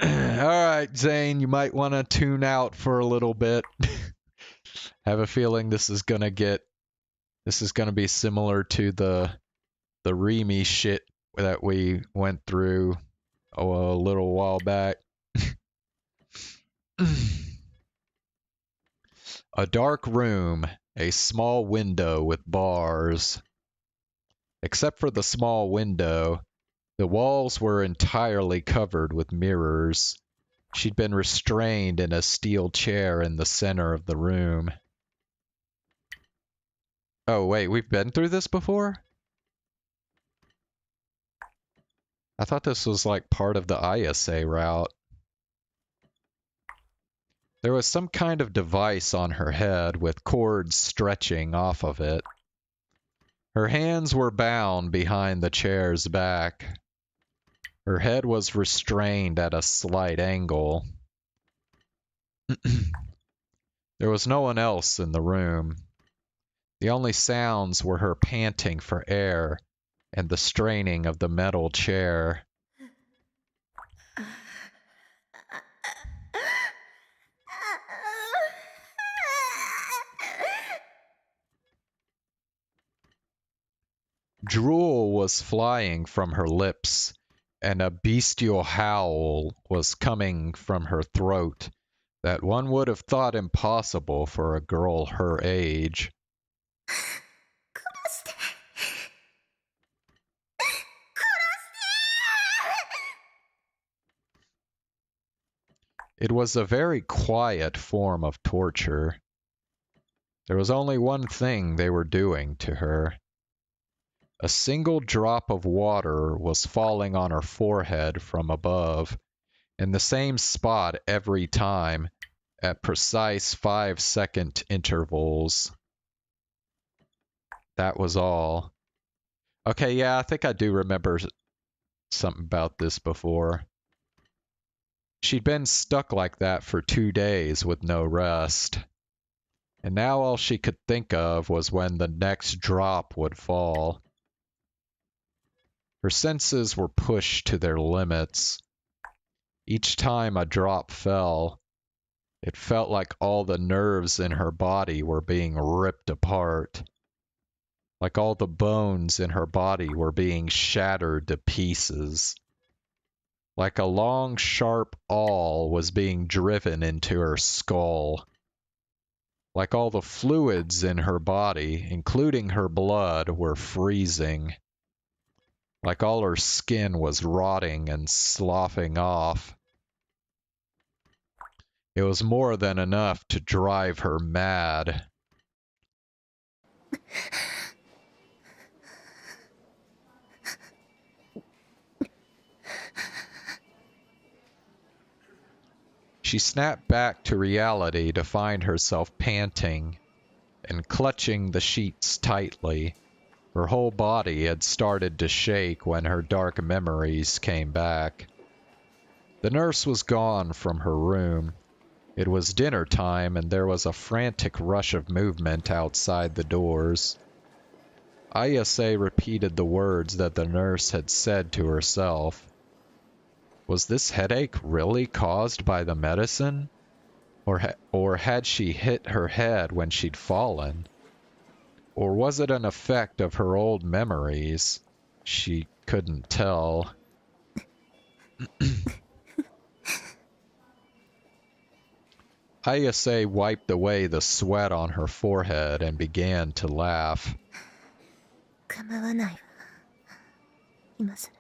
Alright, Zane, you might want to tune out for a little bit. Have a feeling this is gonna be similar to the Remy shit that we went through a little while back. A dark room, a small window with bars. Except for the small window, the walls were entirely covered with mirrors. She'd been restrained in a steel chair in the center of the room. Oh, wait, we've been through this before? I thought this was like part of the Ayase route. There was some kind of device on her head with cords stretching off of it. Her hands were bound behind the chair's back. Her head was restrained at a slight angle. There was no one else in the room. The only sounds were her panting for air and the straining of the metal chair. Drool was flying from her lips, and a bestial howl was coming from her throat that one would have thought impossible for a girl her age. It was a very quiet form of torture. There was only one thing they were doing to her. A single drop of water was falling on her forehead from above, in the same spot every time, at precise 5-second intervals. That was all. Okay, yeah, I think I do remember something about this before. She'd been stuck like that for 2 days with no rest. And now all she could think of was when the next drop would fall. Her senses were pushed to their limits. Each time a drop fell, it felt like all the nerves in her body were being ripped apart. Like all the bones in her body were being shattered to pieces. Like a long, sharp awl was being driven into her skull. Like all the fluids in her body, including her blood, were freezing. Like all her skin was rotting and sloughing off. It was more than enough to drive her mad. She snapped back to reality to find herself panting and clutching the sheets tightly. Her whole body had started to shake when her dark memories came back. The nurse was gone from her room. It was dinner time and there was a frantic rush of movement outside the doors. Ayase repeated the words that the nurse had said to herself. Was this headache really caused by the medicine? Or had she hit her head when she'd fallen? Or was it an effect of her old memories? She couldn't tell. Ayase wiped away the sweat on her forehead and began to laugh. 構わないわ。今さら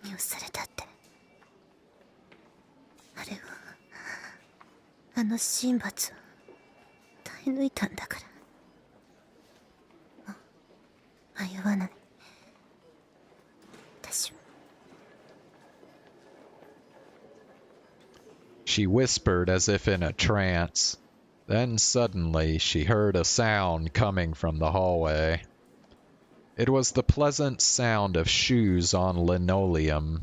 何をされたって。あれはあの神罰を耐え抜いたんだから。もう迷わない。私は。She whispered as if in a trance. Then suddenly she heard a sound coming from the hallway. It was the pleasant sound of shoes on linoleum.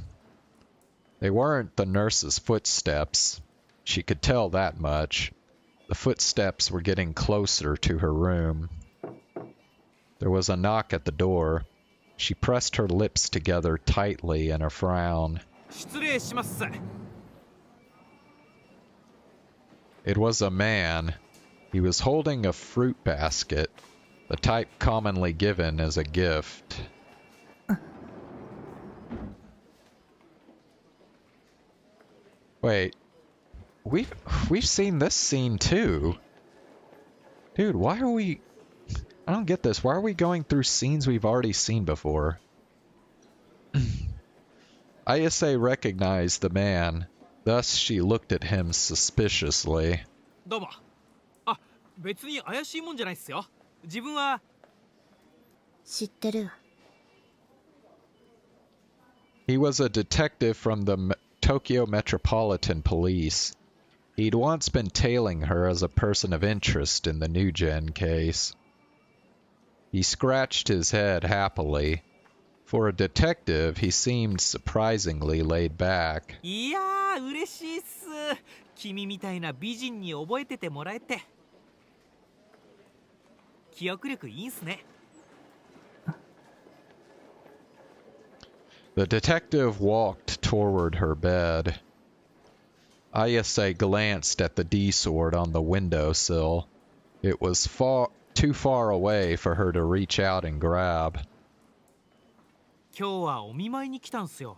They weren't the nurse's footsteps. She could tell that much. The footsteps were getting closer to her room. There was a knock at the door. She pressed her lips together tightly in a frown. It was a man. He was holding a fruit basket, the type commonly given as a gift. Wait, we've seen this scene too. Dude, why are we... I don't get this. Why are we going through scenes we've already seen before? Ayase recognized the man. Thus, she looked at him suspiciously. どうも。あ、別に怪しいもんじゃないっすよ。自分は。知ってるわ。He was a detective from the Tokyo Metropolitan Police. He'd once been tailing her as a person of interest in the New Gen case. He scratched his head happily. For a detective, he seemed surprisingly laid back. いやー、嬉しいっす。君みたいな美人に覚えててもらえて。記憶力いいんすね。The detective walked toward her bed. Ayase glanced at the D-sword on the windowsill. It was too far away for her to reach out and grab. 今日はお見舞いに来たんすよ。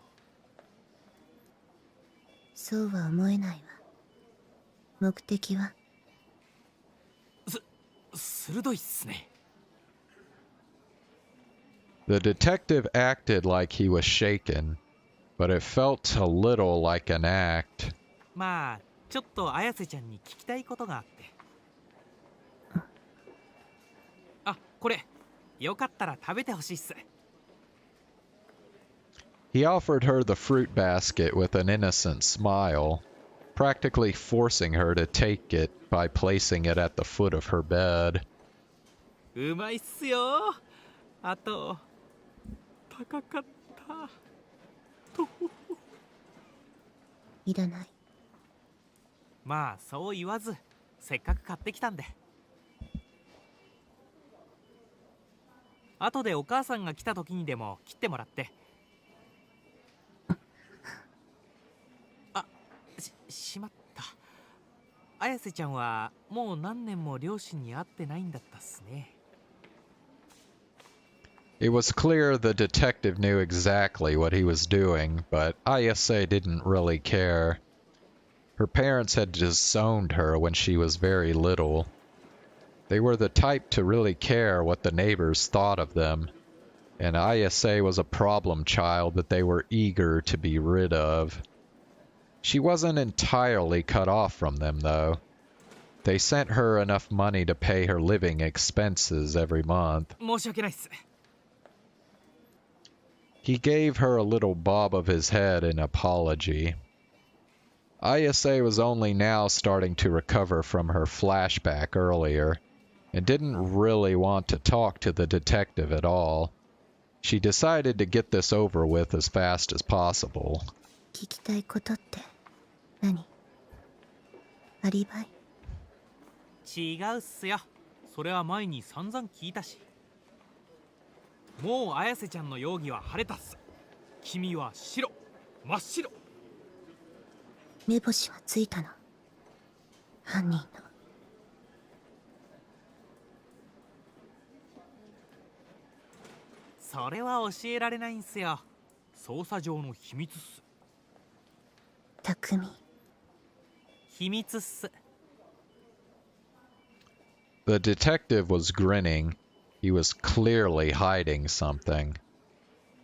そうは思えないわ。目的は鋭いっすね。The detective acted like he was shaken, but it felt a little like an act. まあ、ちょっと綾瀬ちゃんに聞きたいことがあって。あ、これ、よかったら食べてほしいっす。He offered her the fruit basket with an innocent smile, practically forcing her to take it by placing it at the foot of her bed. うまいっすよ。あと、高かった。いらない。まあそう言わず、せっかく買ってきたんで。後でお母さんが来た時にでも切ってもらって。しまった。綾瀬ちゃんはもう何年も両親に会ってないんだったっすね。It was clear the detective knew exactly what he was doing, but Ayase didn't really care. Her parents had disowned her when she was very little. They were the type to really care what the neighbors thought of them, and Ayase was a problem child that they were eager to be rid of. She wasn't entirely cut off from them, though. They sent her enough money to pay her living expenses every month. 申し訳ないっす。He gave her a little bob of his head in apology. Ayase was only now starting to recover from her flashback earlier, and didn't really want to talk to the detective at all. She decided to get this over with as fast as possible. 聞きたいことって何？アリバイ？違うっすよ。それは前に散々聞いたし。もう綾瀬ちゃんの容疑は晴れたっす。君は白、真っ白。目星はついたの？犯人の。それは教えられないんすよ。捜査上の秘密っす。匠。秘密っす。The detective was grinning. He was clearly hiding something.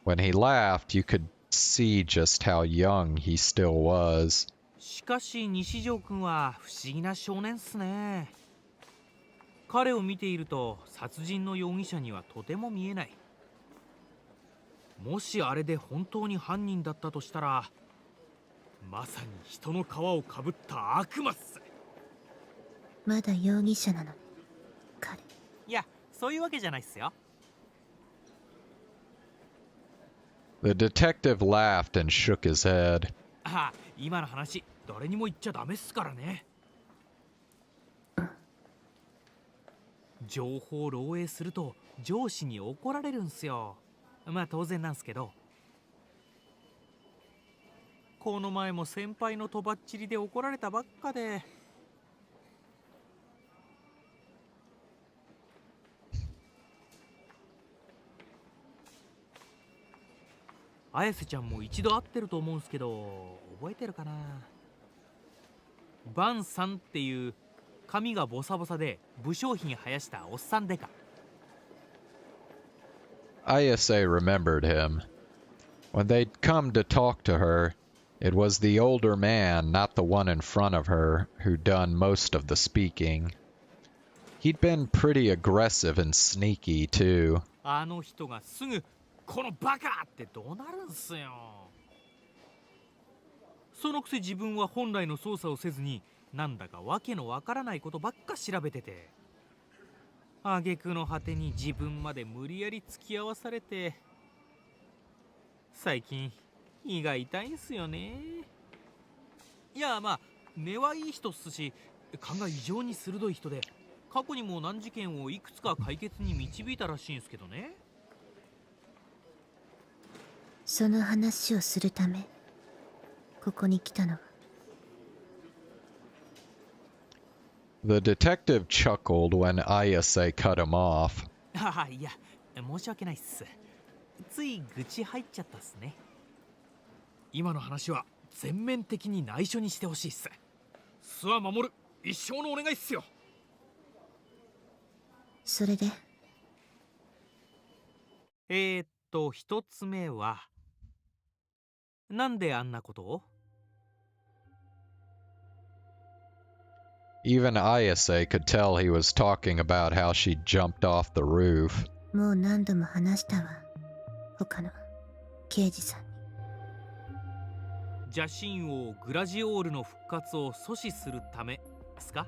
When he laughed, you could see just how young he still was. しかし西条くんは不思議な少年っすね。彼を見ていると殺人の容疑者にはとても見えない。もしあれで本当に犯人だったとしたら、まさに人の皮をかぶった悪魔っす。まだ容疑者なのね、彼。いや、そういうわけじゃないっすよ。The detective laughed and shook his head. ああ、今の話、誰にも言っちゃダメっすからね。情報漏洩すると上司に怒られるんすよ。まあ当然なんすけど。この前も先輩のとばっちりで怒られたばっかで。綾瀬ちゃんも一度会ってると思うんすけど、覚えてるかな。バンさんっていう髪がボサボサで武将髭生やしたおっさんでか。Ayase remembered him. When they'd come to talk to her, it was the older man, not the one in front of her, who'd done most of the speaking. He'd been pretty aggressive and sneaky, too. あの人がすぐこのバカってどうなるんすよ。そのくせ自分は本来の捜査をせずに、なんだかわけのわからないことばっか調べてて、挙句の果てに自分まで無理やり付き合わされて、最近胃が痛いんすよね。いや、まあ根はいい人っすし、勘が異常に鋭い人で、過去にも難事件をいくつか解決に導いたらしいんすけどね。その話をするためここに来たのは。The detective chuckled when Ayase cut him off. ああ、いや、申し訳ないっす。つい愚痴入っちゃったっすね。今の話は全面的に内緒にしてほしいっす。諏訪守、一生のお願いっすよ。それで一つ目は、なんであんなことをEven Ayase could tell he was talking about how she jumped off the roof. もう何度も話したわ、他の刑事さんに。邪神王グラジオールの復活を阻止するためですか？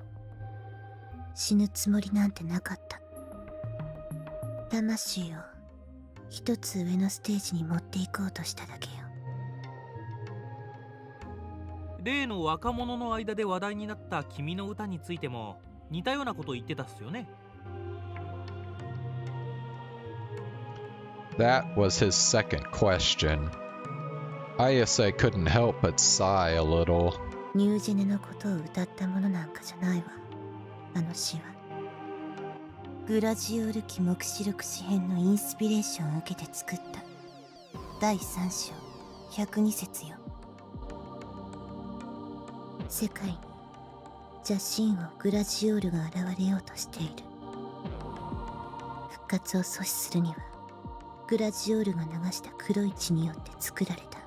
死ぬつもりなんてなかった。魂を一つ上のステージに持っていこうとしただけよ。例の若者の間で話題になった君の歌についても似たようなことを言ってたっすよね。That was his second question. Ayase couldn't help but sigh a little. ニュージェネのことを歌ったものなんかじゃないわ。あの詩は。グラジオール記黙示録詩編のインスピレーションを受けて作った第3章102節よ。世界に邪神王グラジオールが現れようとしている。復活を阻止するにはグラジオールが流した黒い血によって作られた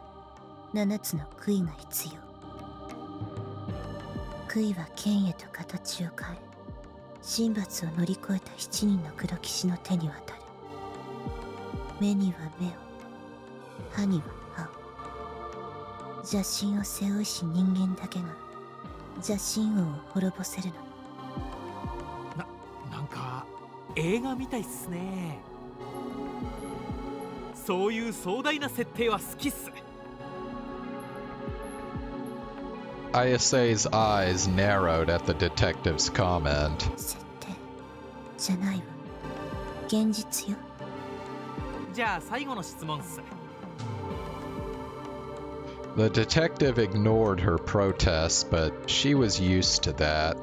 7つの杭が必要。杭は剣へと形を変え、神罰を乗り越えた7人の黒騎士の手に渡る。目には目を、歯には歯を。邪神を背負いし人間だけが邪神王を滅ぼせるの。なんか映画みたいっすね。そういう壮大な設定は好きっす。Ayase's eyes narrowed at the detective's comment. 設定じゃないわ。現実よ。じゃあ最後の質問っす。The detective ignored her protests, but she was used to that.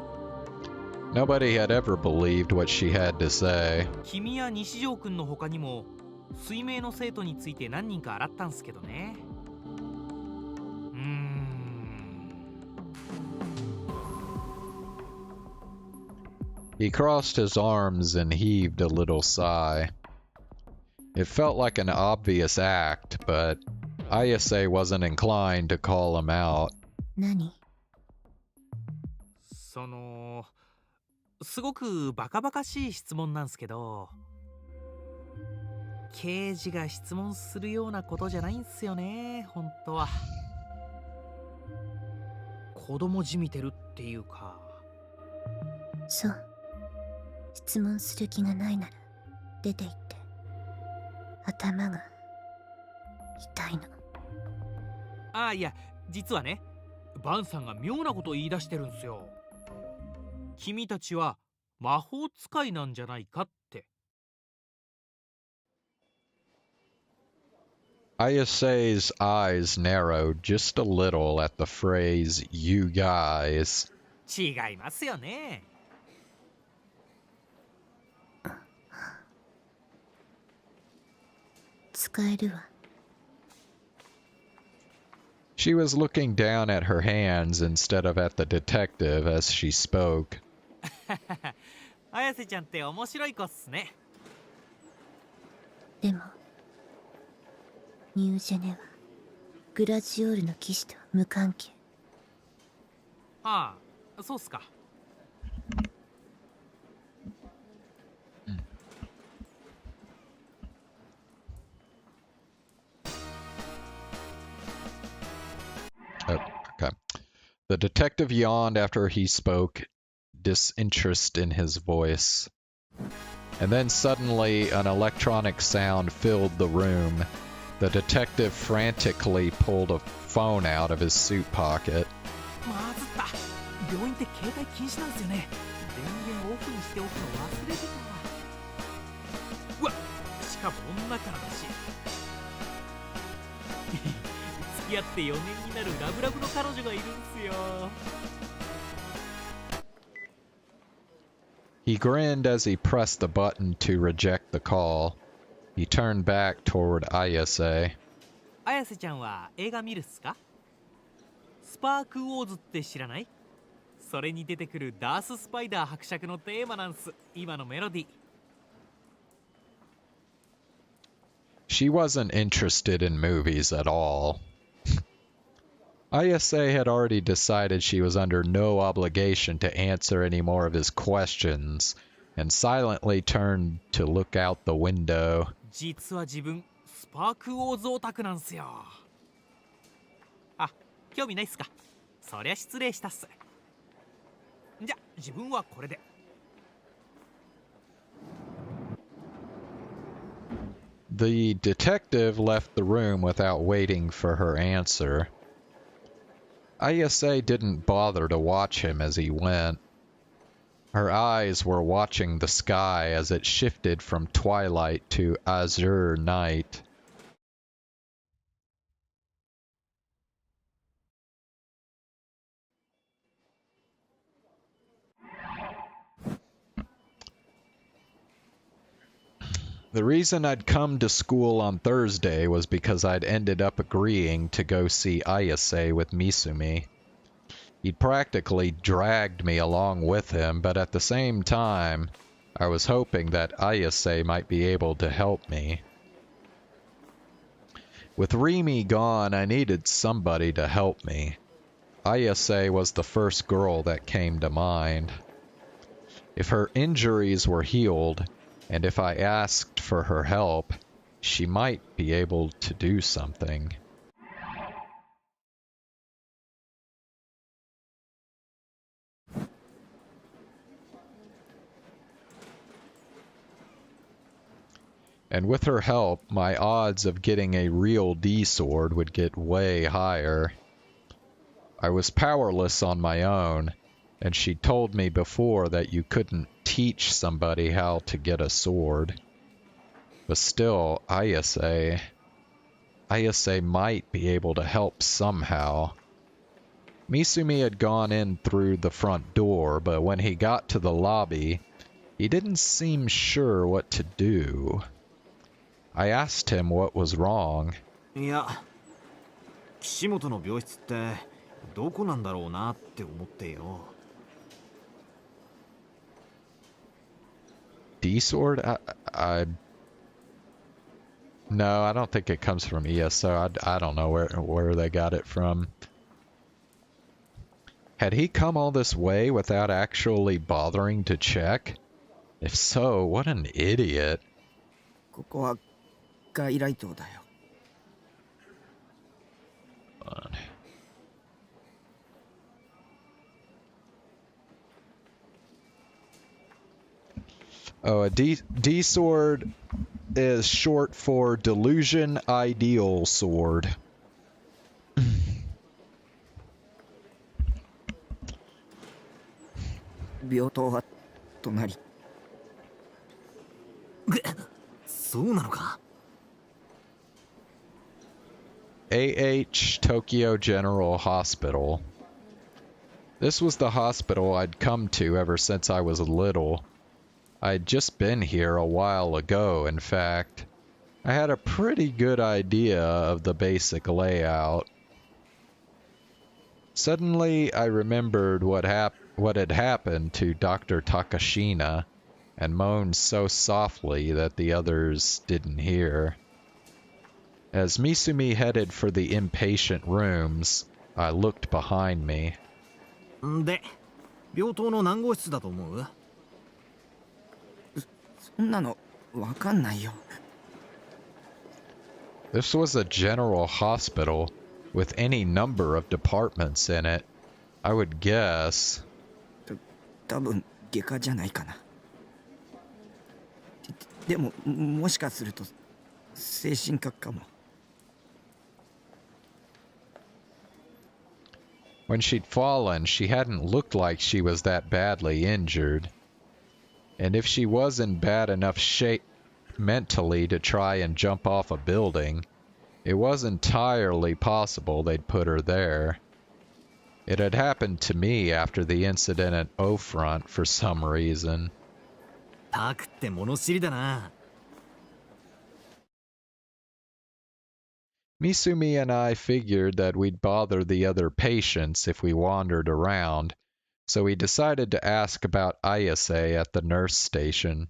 Nobody had ever believed what she had to say. 君や西条くんの他にも水明の生徒について何人か洗ったんすけどね。He crossed his arms and heaved a little sigh. It felt like an obvious act, but Ayase wasn't inclined to call him out. 何？すごくバカバカしい質問なんすけど、刑事が質問するようなことじゃないんすよね、本当は。子供じみてるっていうか。そう。質問する気がないなら出て行って。頭が痛いの。ああ、いや、実はね、バンさんが妙なことを言い出してるんすよ。君たちは魔法使いなんじゃないかって。Ayase's eyes narrowed just a little at the phrase, you guys. 違いますよね。使えるわ。She was looking down at her hands instead of at the detective as she spoke. 綾瀬ちゃんって面白い子っすね。でもニュージェネはグラジオールの騎士と無関係。ああ、そうっすか。Oh, okay. The detective yawned after he spoke, disinterest in his voice. And then suddenly an electronic sound filled the room. The detective frantically pulled a phone out of his suit pocket. まずった。病院って携帯禁止なんですよね。電源オフにしておくの忘れてた。うわ、しかも女からだし。付き合って4年になるラブラブの彼女がいるんすよ。He grinned as he pressed the button to reject the call. He turned back toward Ayase. 綾瀬ちゃんは映画見るっすか？スパークウォーズって知らない？それに出てくるダース・スパイダー伯爵のテーマなんす。今のメロディー。She wasn't interested in movies at all. Ayase had already decided she was under no obligation to answer any more of his questions, and silently turned to look out the window. 実は自分スパークウォーズオタクなんすよ。あ、興味ないっすか？そりゃ失礼したっす。じゃ、自分はこれで。The detective left the room without waiting for her answer. Ayase didn't bother to watch him as he went. Her eyes were watching the sky as it shifted from twilight to azure night. The reason I'd come to school on Thursday was because I'd ended up agreeing to go see Ayase with Misumi. He'd practically dragged me along with him, but at the same time, I was hoping that Ayase might be able to help me. With Rimi gone, I needed somebody to help me. Ayase was the first girl that came to mind. If her injuries were healed, and if I asked for her help, she might be able to do something. And with her help, my odds of getting a real D-sword would get way higher. I was powerless on my own, and she told me before that you couldn't teach somebody how to get a sword. But still, Ayase might be able to help somehow. Misumi had gone in through the front door, but when he got to the lobby, he didn't seem sure what to do. I asked him what was wrong. いや、岸本の病室ってどこなんだろうなって思ってよ。D-sword? No, I don't think it comes from ESO. I don't know where they got it from. Had he come all this way without actually bothering to check? If so, what an idiot. ここは外来棟だよ。Oh, a D-sword is short for Delusion Ideal Sword. AH Tokyo General Hospital. This was the hospital I'd come to ever since I was little. I'd just been here a while ago, in fact. I had a pretty good idea of the basic layout. Suddenly, I remembered what had happened to Dr. Takashina, and moaned so softly that the others didn't hear. As Misumi headed for the inpatient rooms, I looked behind me. で、病棟の何号室だと思う? そんなのわかんないよ。 This was a general hospital with any number of departments in it. I would guess. 多分外科じゃないかな。でももしかすると精神科かも。 When she'd fallen, she hadn't looked like she was that badly injured. And if she was in bad enough shape mentally to try and jump off a building, it was entirely possible they'd put her there. It had happened to me after the incident at O-Front for some reason. タクって物知りだな。 Misumi and I figured that we'd bother the other patients if we wandered around, so we decided to ask about Ayase at the nurse station.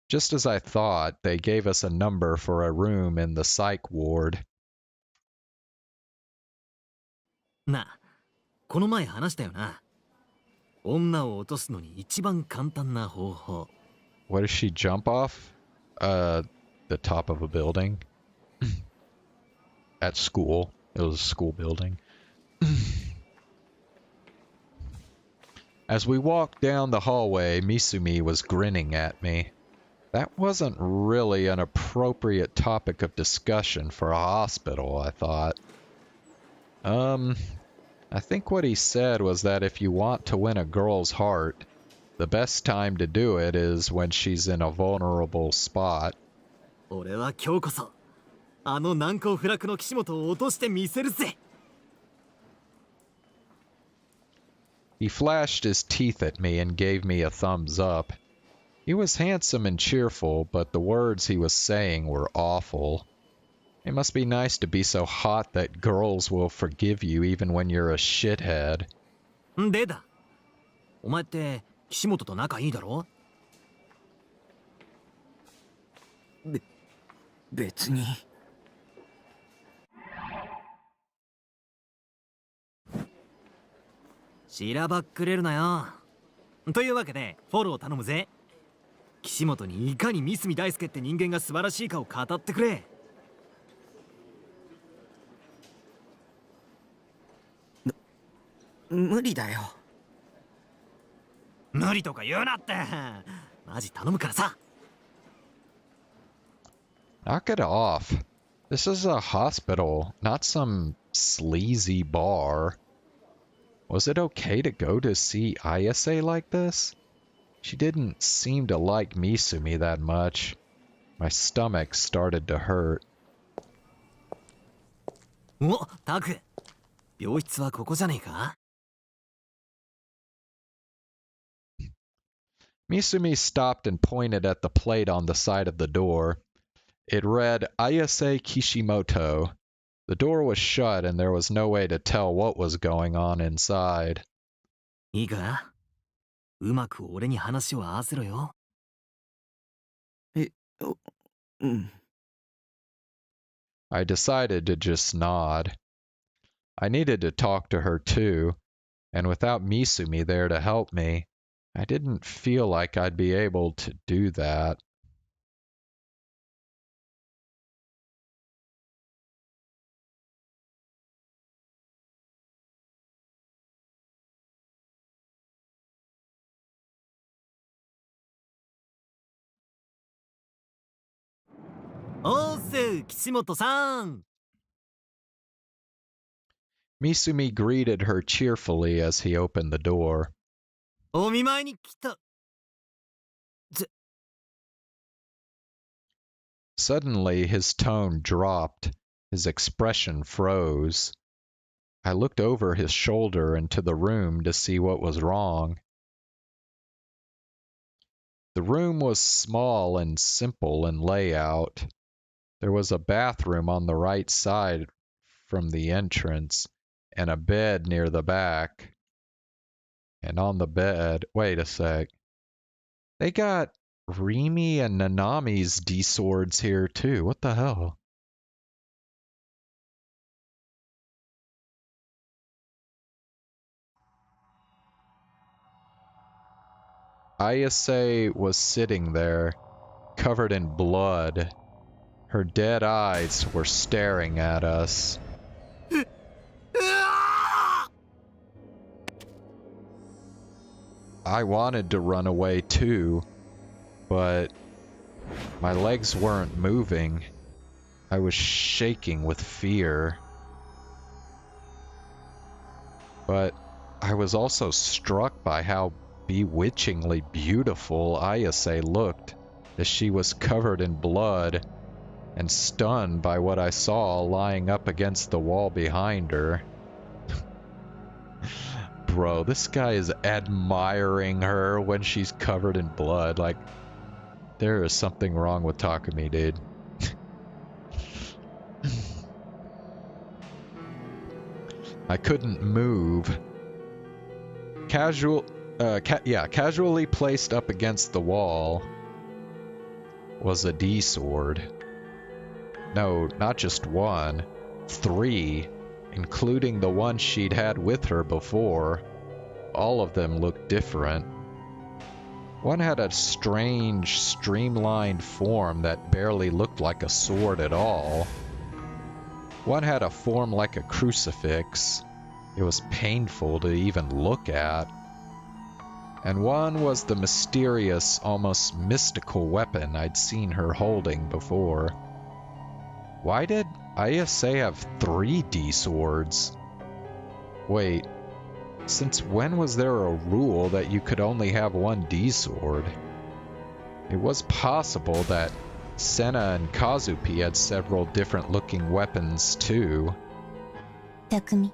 Just as I thought, they gave us a number for a room in the psych ward. なあ、この前話したよな。女を落とすのに一番簡単な方法。 What does she jump off? The top of a building? At school. It was a school building. As we walked down the hallway, Misumi was grinning at me. That wasn't really an appropriate topic of discussion for a hospital, I thought. I think what he said was that if you want to win a girl's heart, the best time to do it is when she's in a vulnerable spot. 俺は今日こそあの難攻不落の岸本を落としてみせるぜ。 He flashed his teeth at me and gave me a thumbs up. He was handsome and cheerful, but the words he was saying were awful. It must be nice to be so hot that girls will forgive you even when you're a shithead. でだ。お前って岸本と仲いいだろ？別に。しらばっくれるなよ。というわけでフォロー頼むぜ。岸本にいかに三角大輔って人間が素晴らしいかを語ってくれ。無理だよ。無理とか言うなって。マジ頼むからさ。Knock it off. This is a hospital, not some sleazy bar. Was it okay to go to see Ayase like this? She didn't seem to like Misumi that much. My stomach started to hurt. お、タク。病室はここじゃねえか? Misumi stopped and pointed at the plate on the side of the door. It read Ayase Kishimoto. The door was shut and there was no way to tell what was going on inside. いいか? うまく俺に話を合わせろよ。I decided to just nod. I needed to talk to her too, and without Misumi there to help me, I didn't feel like I'd be able to do that. Misumi greeted her cheerfully as he opened the door. Suddenly, his tone dropped. His expression froze. I looked over his shoulder into the room to see what was wrong. The room was small and simple in layout. There was a bathroom on the right side from the entrance, and a bed near the back. And on the bed, wait a sec. They got Rimi and Nanami's D-swords here too. What the hell? Ayase was sitting there, covered in blood. Her dead eyes were staring at us. I wanted to run away too, but my legs weren't moving. I was shaking with fear. But I was also struck by how bewitchingly beautiful Ayase looked as she was covered in blood and stunned by what I saw lying up against the wall behind her. Bro, this guy is admiring her when she's covered in blood. Like, there is something wrong with Takumi, dude. I couldn't move. Casually placed up against the wall was a D-sword. No, not just one. 3, including the one she'd had with her before. All of them looked different. One had a strange, streamlined form that barely looked like a sword at all. One had a form like a crucifix. It was painful to even look at. And one was the mysterious, almost mystical weapon I'd seen her holding before. Why did Ayase have 3 D-swords? Wait, since when was there a rule that you could only have one D-sword? It was possible that Senna and Kazupi had several different looking weapons too. Takumi.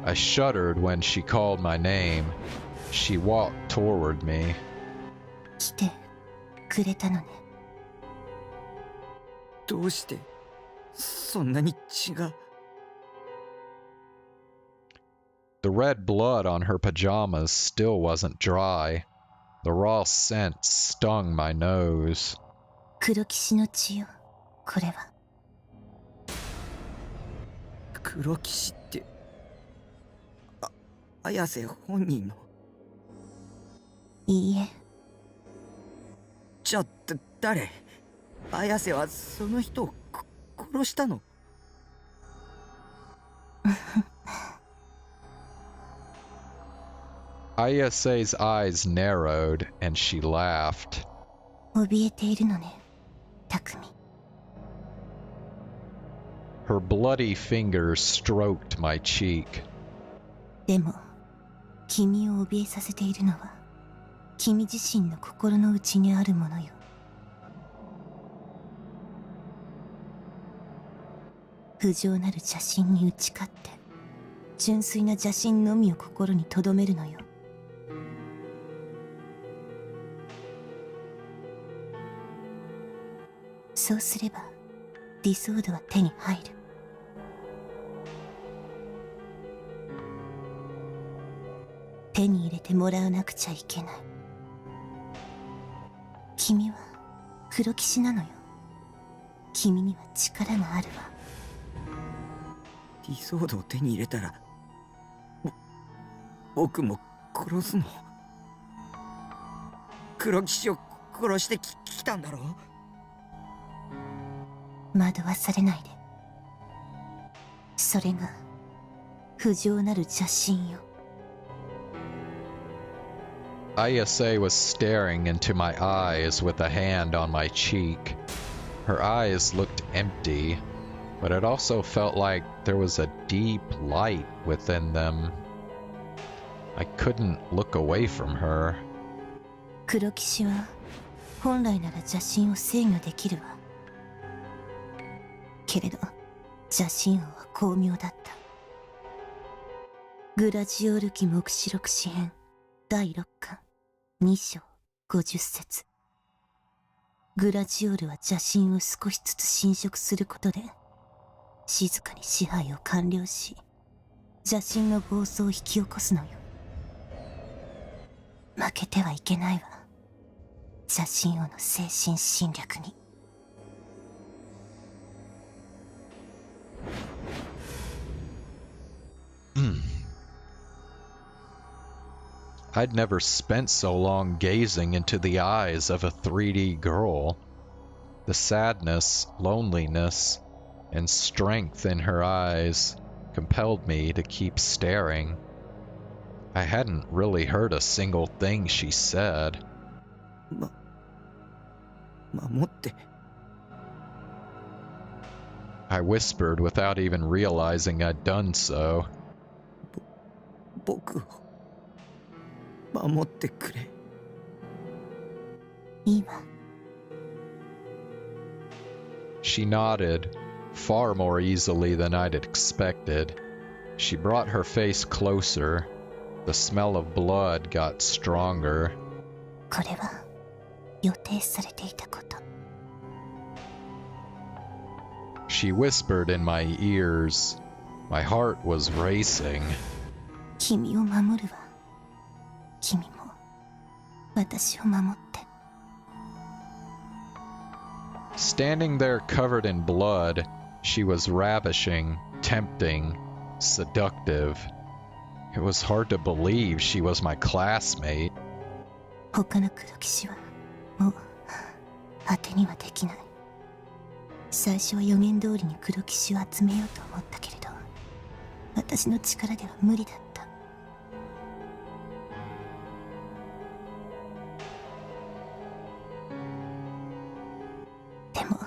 I shuddered when she called my name. She walked toward me. 来てくれたのね。どうしてそんなに血が。 The red blood on her pajamas still wasn't dry. The raw scent stung my nose. 黒騎士の血よ、これは。黒騎士って。綾瀬本人の。いいえ。じゃあ誰？綾瀬はその人を殺したの？Ayase's eyes narrowed and she laughed. 怯えているのね、匠。Her bloody fingers stroked my cheek. でも、君を怯えさせているのは、君自身の心の内にあるものよ。不浄なる邪心に打ち勝って、純粋な邪心のみを心に留めるのよ。そうすれば、ディソードは手に入る。手に入れてもらわなくちゃいけない。君は黒騎士なのよ。君には力があるわ。ディソードを手に入れたら、僕も殺すの？黒騎士を殺してきたんだろう？惑わされないで。それが不浄なる邪心よ。Ayase was staring into my eyes with a hand on my cheek. Her eyes looked empty, but it also felt like there was a deep light within them. I couldn't look away from her. 黒騎士は本来なら邪心を制御できるわ。けれど邪心王は巧妙だった。グラジオール記黙示録詩編第6巻2章50節。グラジオールは邪心を少しずつ侵食することで静かに支配を完了し、邪心の暴走を引き起こすのよ。負けてはいけないわ、邪心王の精神侵略に。I'd never spent so long gazing into the eyes of a 3D girl. The sadness, loneliness, and strength in her eyes compelled me to keep staring. I hadn't really heard a single thing she said. 守って。I whispered without even realizing I'd done so. 僕を守ってくれ。いいわ。She nodded, far more easily than I'd expected. She brought her face closer. The smell of blood got stronger. これは予定されていたこと。She whispered in my ears. My heart was racing. 君を守るわ。君も私を守って。Standing there covered in blood, she was ravishing, tempting, seductive. It was hard to believe she was my classmate. 他の黒騎士はもう当てにはできない。最初は予言通りに黒騎士を集めようと思ったけれど、私の力では無理だった。でも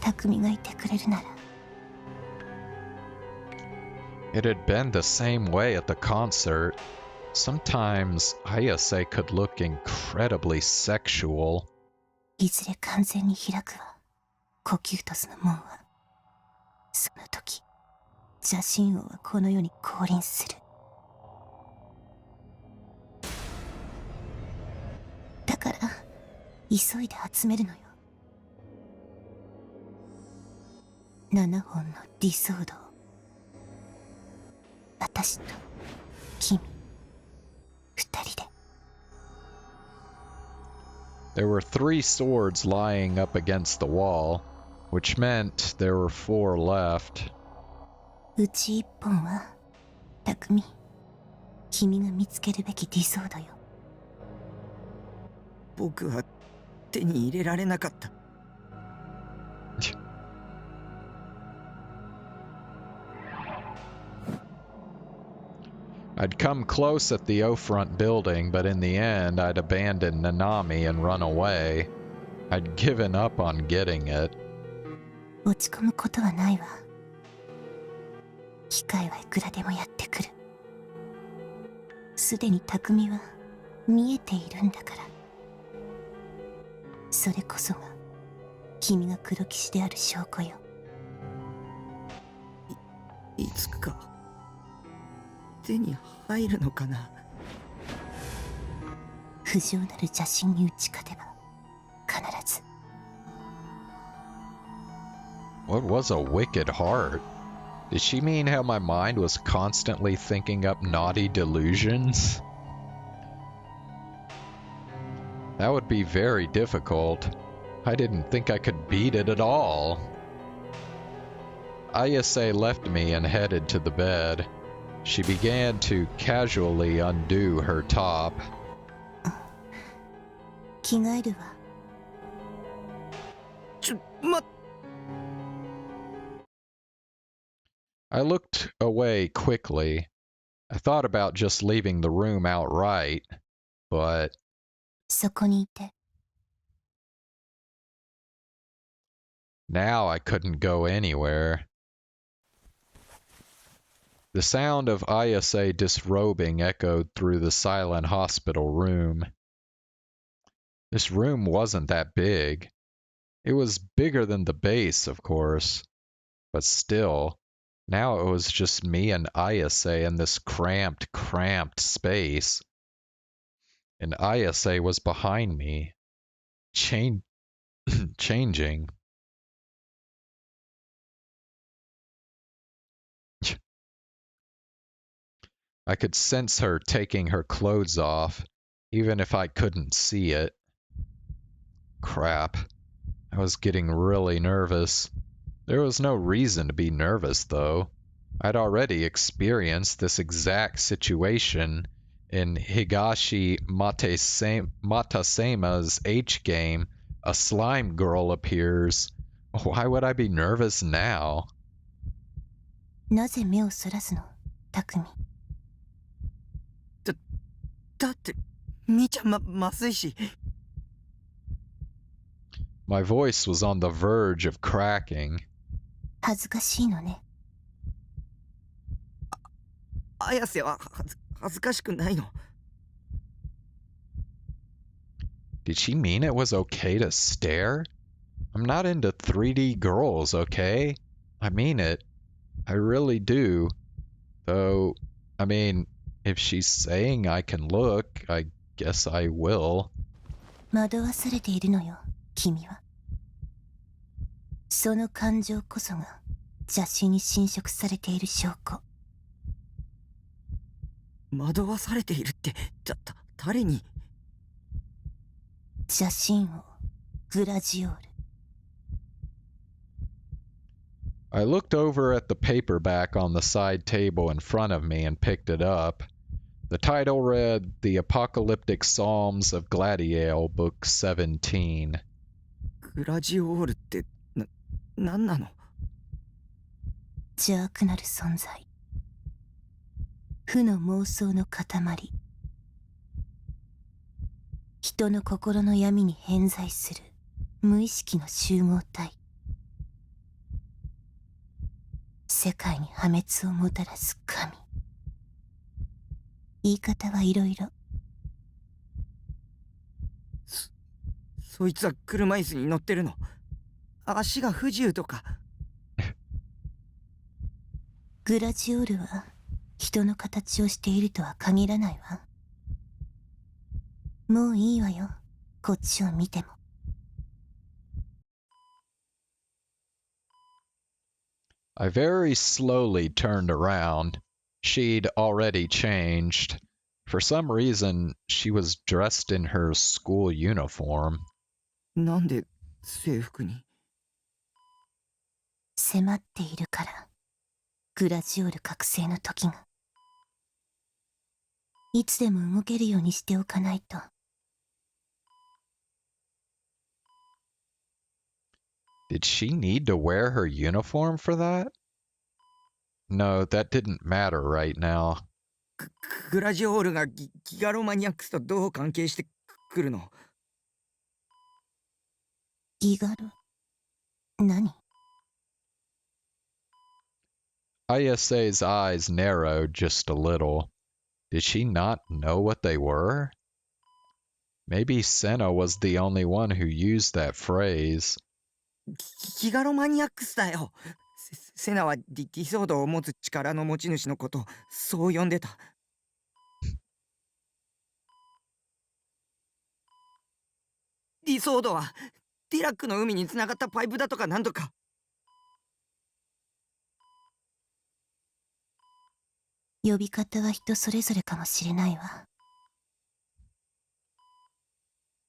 匠がいてくれるなら It had been the same way at the concert. Sometimes Ayase could look incredibly sexual. いずれ完全に開くわ、コキュートスの門は。その時、邪神王はこの世に降臨する。だから、急いで集めるのよ。7本のディソードを。私と君、2人で。There were 3 swords lying up against the wall, which meant there were 4 left. うち1本は、匠、君が見つけるべきディソードよ。僕は手に入れられなかった。I'd come close at the O-front building, but in the end I'd abandoned Nanami and run away. I'd given up on getting it. 落ち込むことはないわ。機会はいくらでもやってくる。すでに匠は見えているんだから。それこそが君が黒騎士である証拠よ。いつか手に入るのかな。不浄なる邪神に打ち勝てば必ず。What was a wicked heart? Did she mean how my mind was constantly thinking up naughty delusions? That would be very difficult. I didn't think I could beat it at all. Ayase left me and headed to the bed. She began to casually undo her top. 着替えるわ。I looked away quickly. I thought about just leaving the room outright, but そこにいて。now I couldn't go anywhere. The sound of Ayase disrobing echoed through the silent hospital room. This room wasn't that big. It was bigger than the base, of course, but still, now it was just me and Ayase in this cramped space. And Ayase was behind me, changing. I could sense her taking her clothes off, even if I couldn't see it. Crap. I was getting really nervous. There was no reason to be nervous, though. I'd already experienced this exact situation in Higashi Matasema's H game. A slime girl appears. Why would I be nervous now? なぜ目をそらすの、匠。だって見ちゃまずいし。My voice was on the verge of cracking. 恥ずかしいのね。綾瀬は恥ずかしくないの。Did she mean it was okay to stare? I'm not into 3D girls, okay? I mean it. I really do. Though, I mean, if she's saying I can look, I guess I will. 惑わされているのよ、君は。その感情こそが邪神に侵食されている証拠。惑わされているって誰に？邪神王グラジオール。I looked over at the paperback on the side table in front of me and picked it up. The title read The Apocalyptic Psalms of Gladiel, Book 17. グラジオールって何なの？邪悪なる存在。負の妄想の塊。人の心の闇に偏在する無意識の集合体。世界に破滅をもたらす神。言い方はいろいろ。そいつは車椅子に乗ってるの？足が不自由とか？グラジオールは人の形をしているとは限らないわ。もういいわよ、こっちを見ても。I very slowly turned around. She'd already changed. For some reason, she was dressed in her school uniform. なんで制服に？迫っているから、グラジオール覚醒の時が。いつでも動けるようにしておかないと。Did she need to wear her uniform for that? No, that didn't matter right now. グラジオールがギガロマニアックスとどう関係してくるの？ギガロ？何？ Ayase's eyes narrowed just a little. Did she not know what they were? Maybe Senna was the only one who used that phrase. ギガロマニアックスだよ。セナはディソードを持つ力の持ち主のことをそう呼んでた。ディソードはディラックの海につながったパイプだとかなんとか。呼び方は人それぞれかもしれないわ。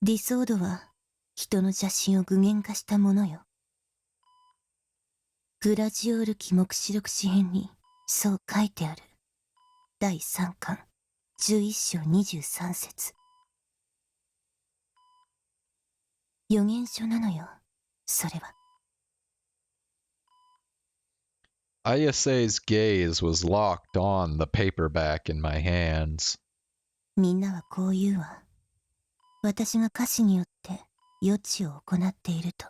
ディソードは人の邪心を具現化したものよ。グラジオール記目視録詩編にそう書いてある。第3巻11章23節。予言書なのよ、それは。Ayase's gaze was locked on the paperback in my hands. みんなはこう言うわ。私が歌詞によって予知を行っていると。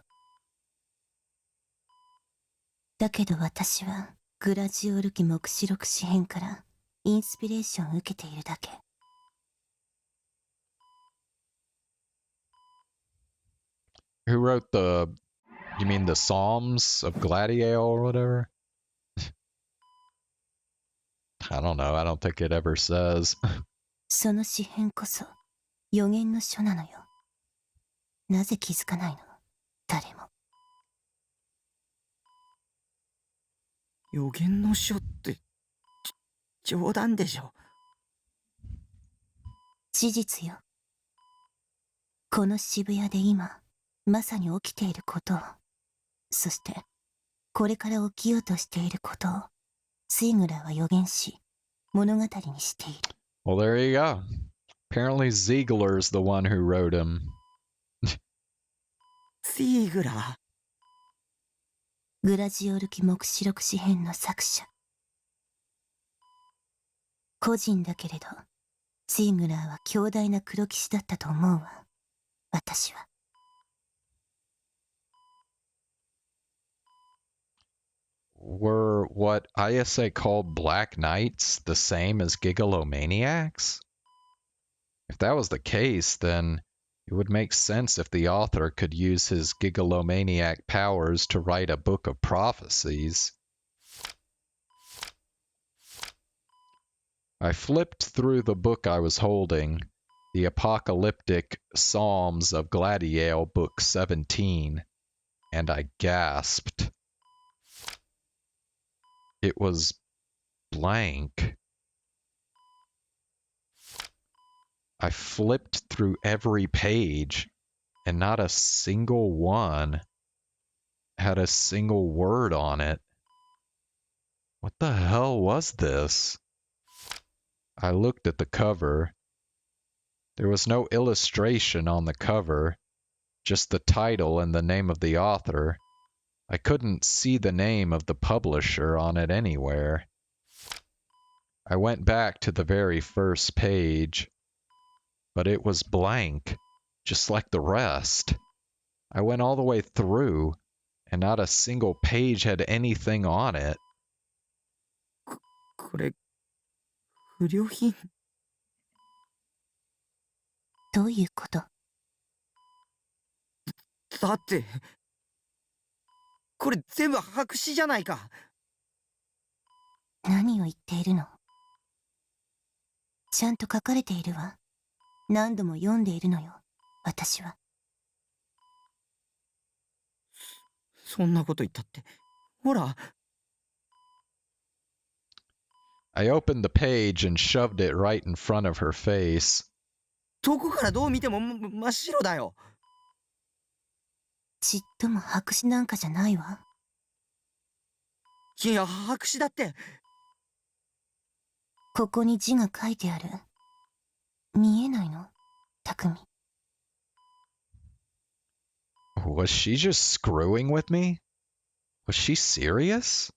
だけど私はグラジオール記目視録詩編からインスピレーションを受けているだけ。Who wrote the... You mean the Psalms of Gladiator or whatever? I don't know. I don't think it ever says. その詩編こそ予言の書なのよ。なぜ気づかないの？誰も。予言の書って冗談でしょ？事実よ。この渋谷で今まさに起きていることを、そしてこれから起きようとしていることをツイグラーは予言し物語にしている。Well, there you go. Apparently Ziegler's the one who wrote him. ツイグラー。グラジオール記目視録詩編の作者。個人だけれどツイグラーは強大な黒騎士だったと思うわ、私は。Were what Ayase called Black Knights the same as Gigalomaniacs? If that was the case, then it would make sense if the author could use his Gigalomaniac powers to write a book of prophecies. I flipped through the book I was holding, the Apocalyptic Psalms of Gladiator, Book 17, and I gasped. It was blank. I flipped through every page, and not a single one had a single word on it. What the hell was this? I looked at the cover. There was no illustration on the cover, just the title and the name of the author. I couldn't see the name of the publisher on it anywhere. I went back to the very first page, but it was blank, just like the rest. I went all the way through, and not a single page had anything on it. これ、不良品。どういうこと？だって、これ全部白紙じゃないか。何を言っているの？ちゃんと書かれているわ。何度も読んでいるのよ、私は。そんなこと言ったって。ほら。I opened the page and shoved it right in front of her face. どこからどう見ても真っ白だよ。ちっとも白紙なんかじゃないわ。いや、白紙だって。ここに字が書いてある。見えないの？匠。Was she just screwing with me? Was she serious?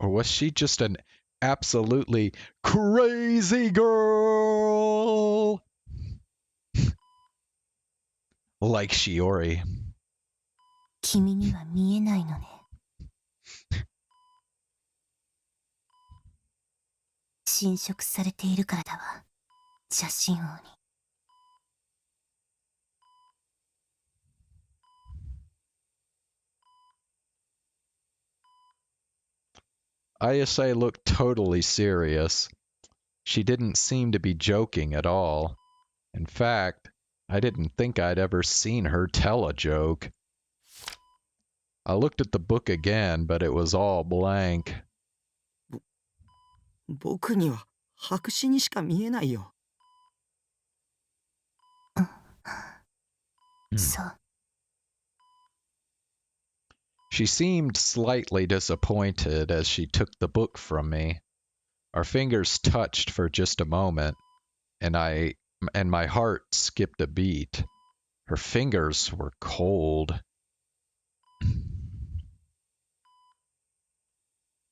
Or was she just an absolutely crazy girl? Like Shiori. 君には見えないのね。侵食されているからだわ。邪神王に。Ayase looked totally serious. She didn't seem to be joking at all. In fact, I didn't think I'd ever seen her tell a joke. I looked at the book again, but it was all blank. 僕には白紙にしか見えないよ。そう。She seemed slightly disappointed as she took the book from me. Our fingers touched for just a moment, and my heart skipped a beat. Her fingers were cold.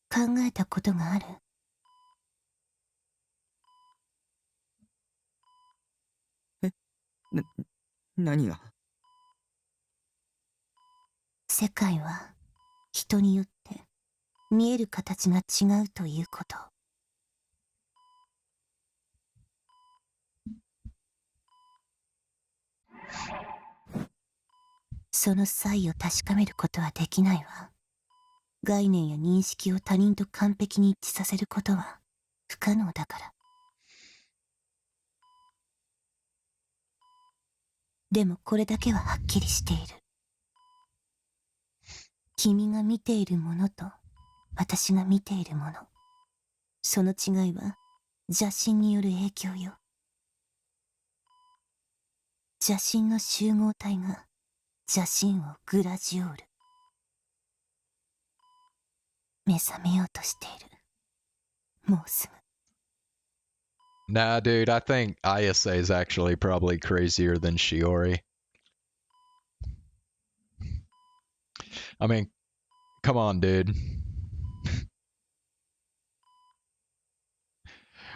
考えたことがある？何が？世界は人によって見える形が違うということ。その差異を確かめることはできないわ。概念や認識を他人と完璧に一致させることは不可能だから。でもこれだけははっきりしている。君が見ているものと私が見ているもの、その違いは邪神による影響よ。邪神の集合体が邪神をグラジオール。目覚めようとしている。もうすぐ。Nah, dude, I think Ayase is actually probably crazier than Shiori. I mean, come on, dude.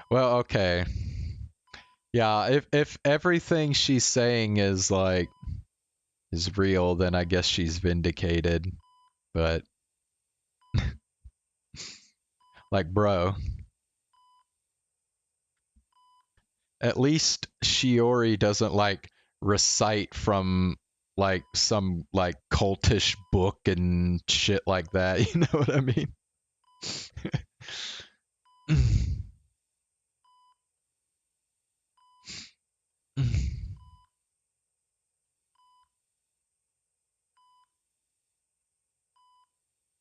Well, okay. Yeah, if everything she's saying is real, then I guess she's vindicated. But like, bro, at least Shiori doesn't recite from some cultish book and shit like that. You know what I mean?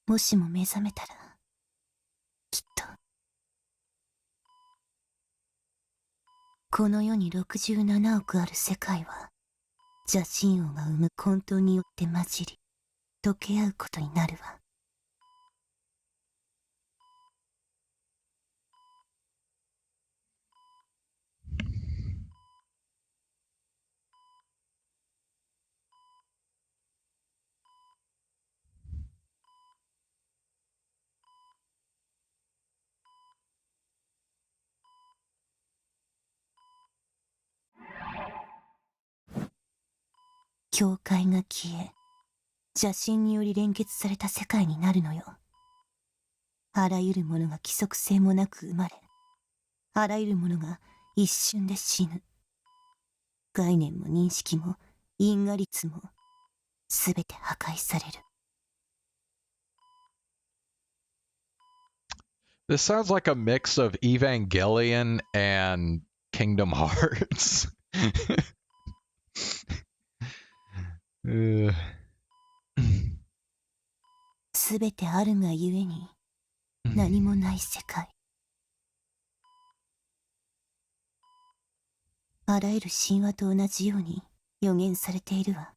もしも目覚めたら、きっとこの世に67億ある世界は邪神王が生む混沌によって混じり溶け合うことになるわ。境界が消え、邪神により連結された世界になるのよ。あらゆるものが規則性もなく生まれ、あらゆるものが一瞬で死ぬ。概念も認識も因果律もすべて破壊される。This sounds like a mix of Evangelion and Kingdom Hearts. すべてあるがゆえに何もない世界。あらゆる神話と同じように予言されているわ。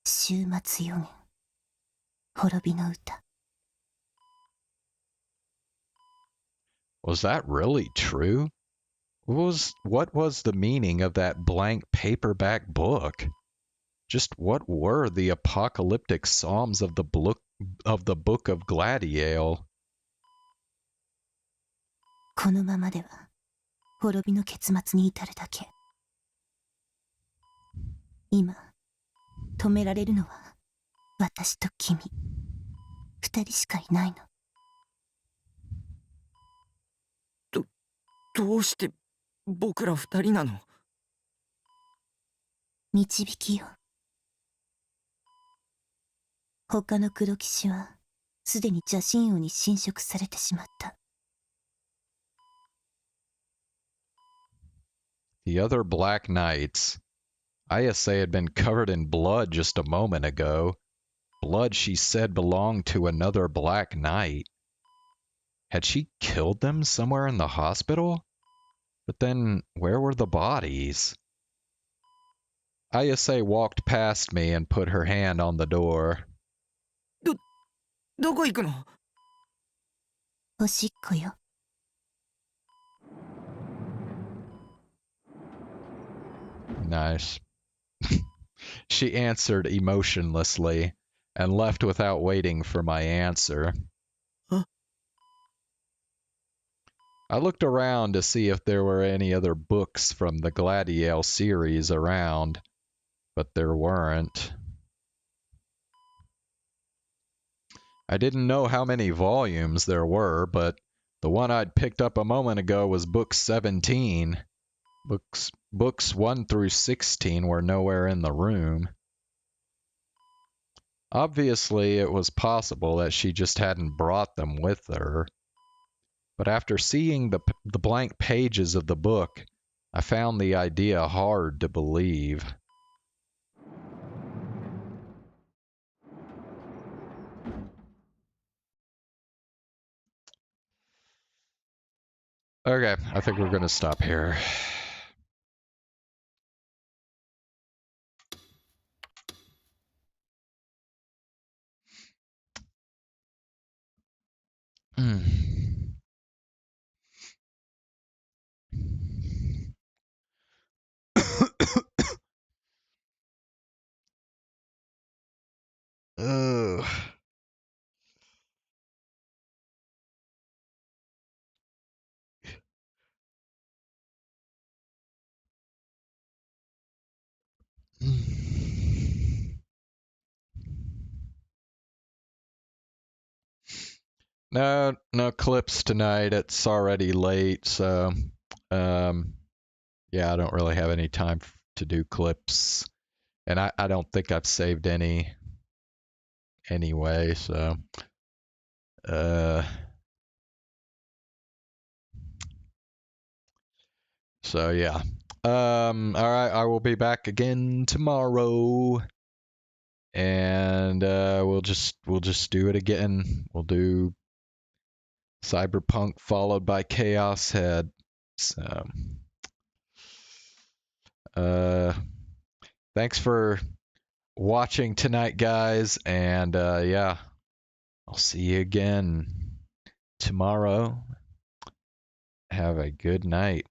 終末予言、滅びの歌。Was that really true? What was the meaning of that blank paperback book? Just what were the apocalyptic psalms of the book of Gladiale? このままでは滅びの結末に至るだけ。今止められるのは私と君二人しかいないの。どうして僕ら二人なの？導きよ。他の黒騎士はすでに邪神王に侵食されてしまった。The other Black Knights. Ayase had been covered in blood just a moment ago. Blood she said belonged to another Black Knight. Had she killed them somewhere in the hospital? But then, where were the bodies? Ayase walked past me and put her hand on the door. どこ行くの？おしっこよ。Nice. She answered emotionlessly and left without waiting for my answer. Huh? I looked around to see if there were any other books from the Gladiale series around, but there weren't. I didn't know how many volumes there were, but the one I'd picked up a moment ago was book 17. Books 1 through 16 were nowhere in the room. Obviously, it was possible that she just hadn't brought them with her. But after seeing the blank pages of the book, I found the idea hard to believe. Okay, I think we're going to stop here. Ugh. No clips tonight. It's already late, so yeah, I don't really have any time to do clips, and I don't think I've saved any anyway, so so yeah. All right, I will be back again tomorrow, and we'll just do it again. We'll do Cyberpunk followed by Chaos Head. So thanks for watching tonight, guys, and yeah, I'll see you again tomorrow. Have a good night.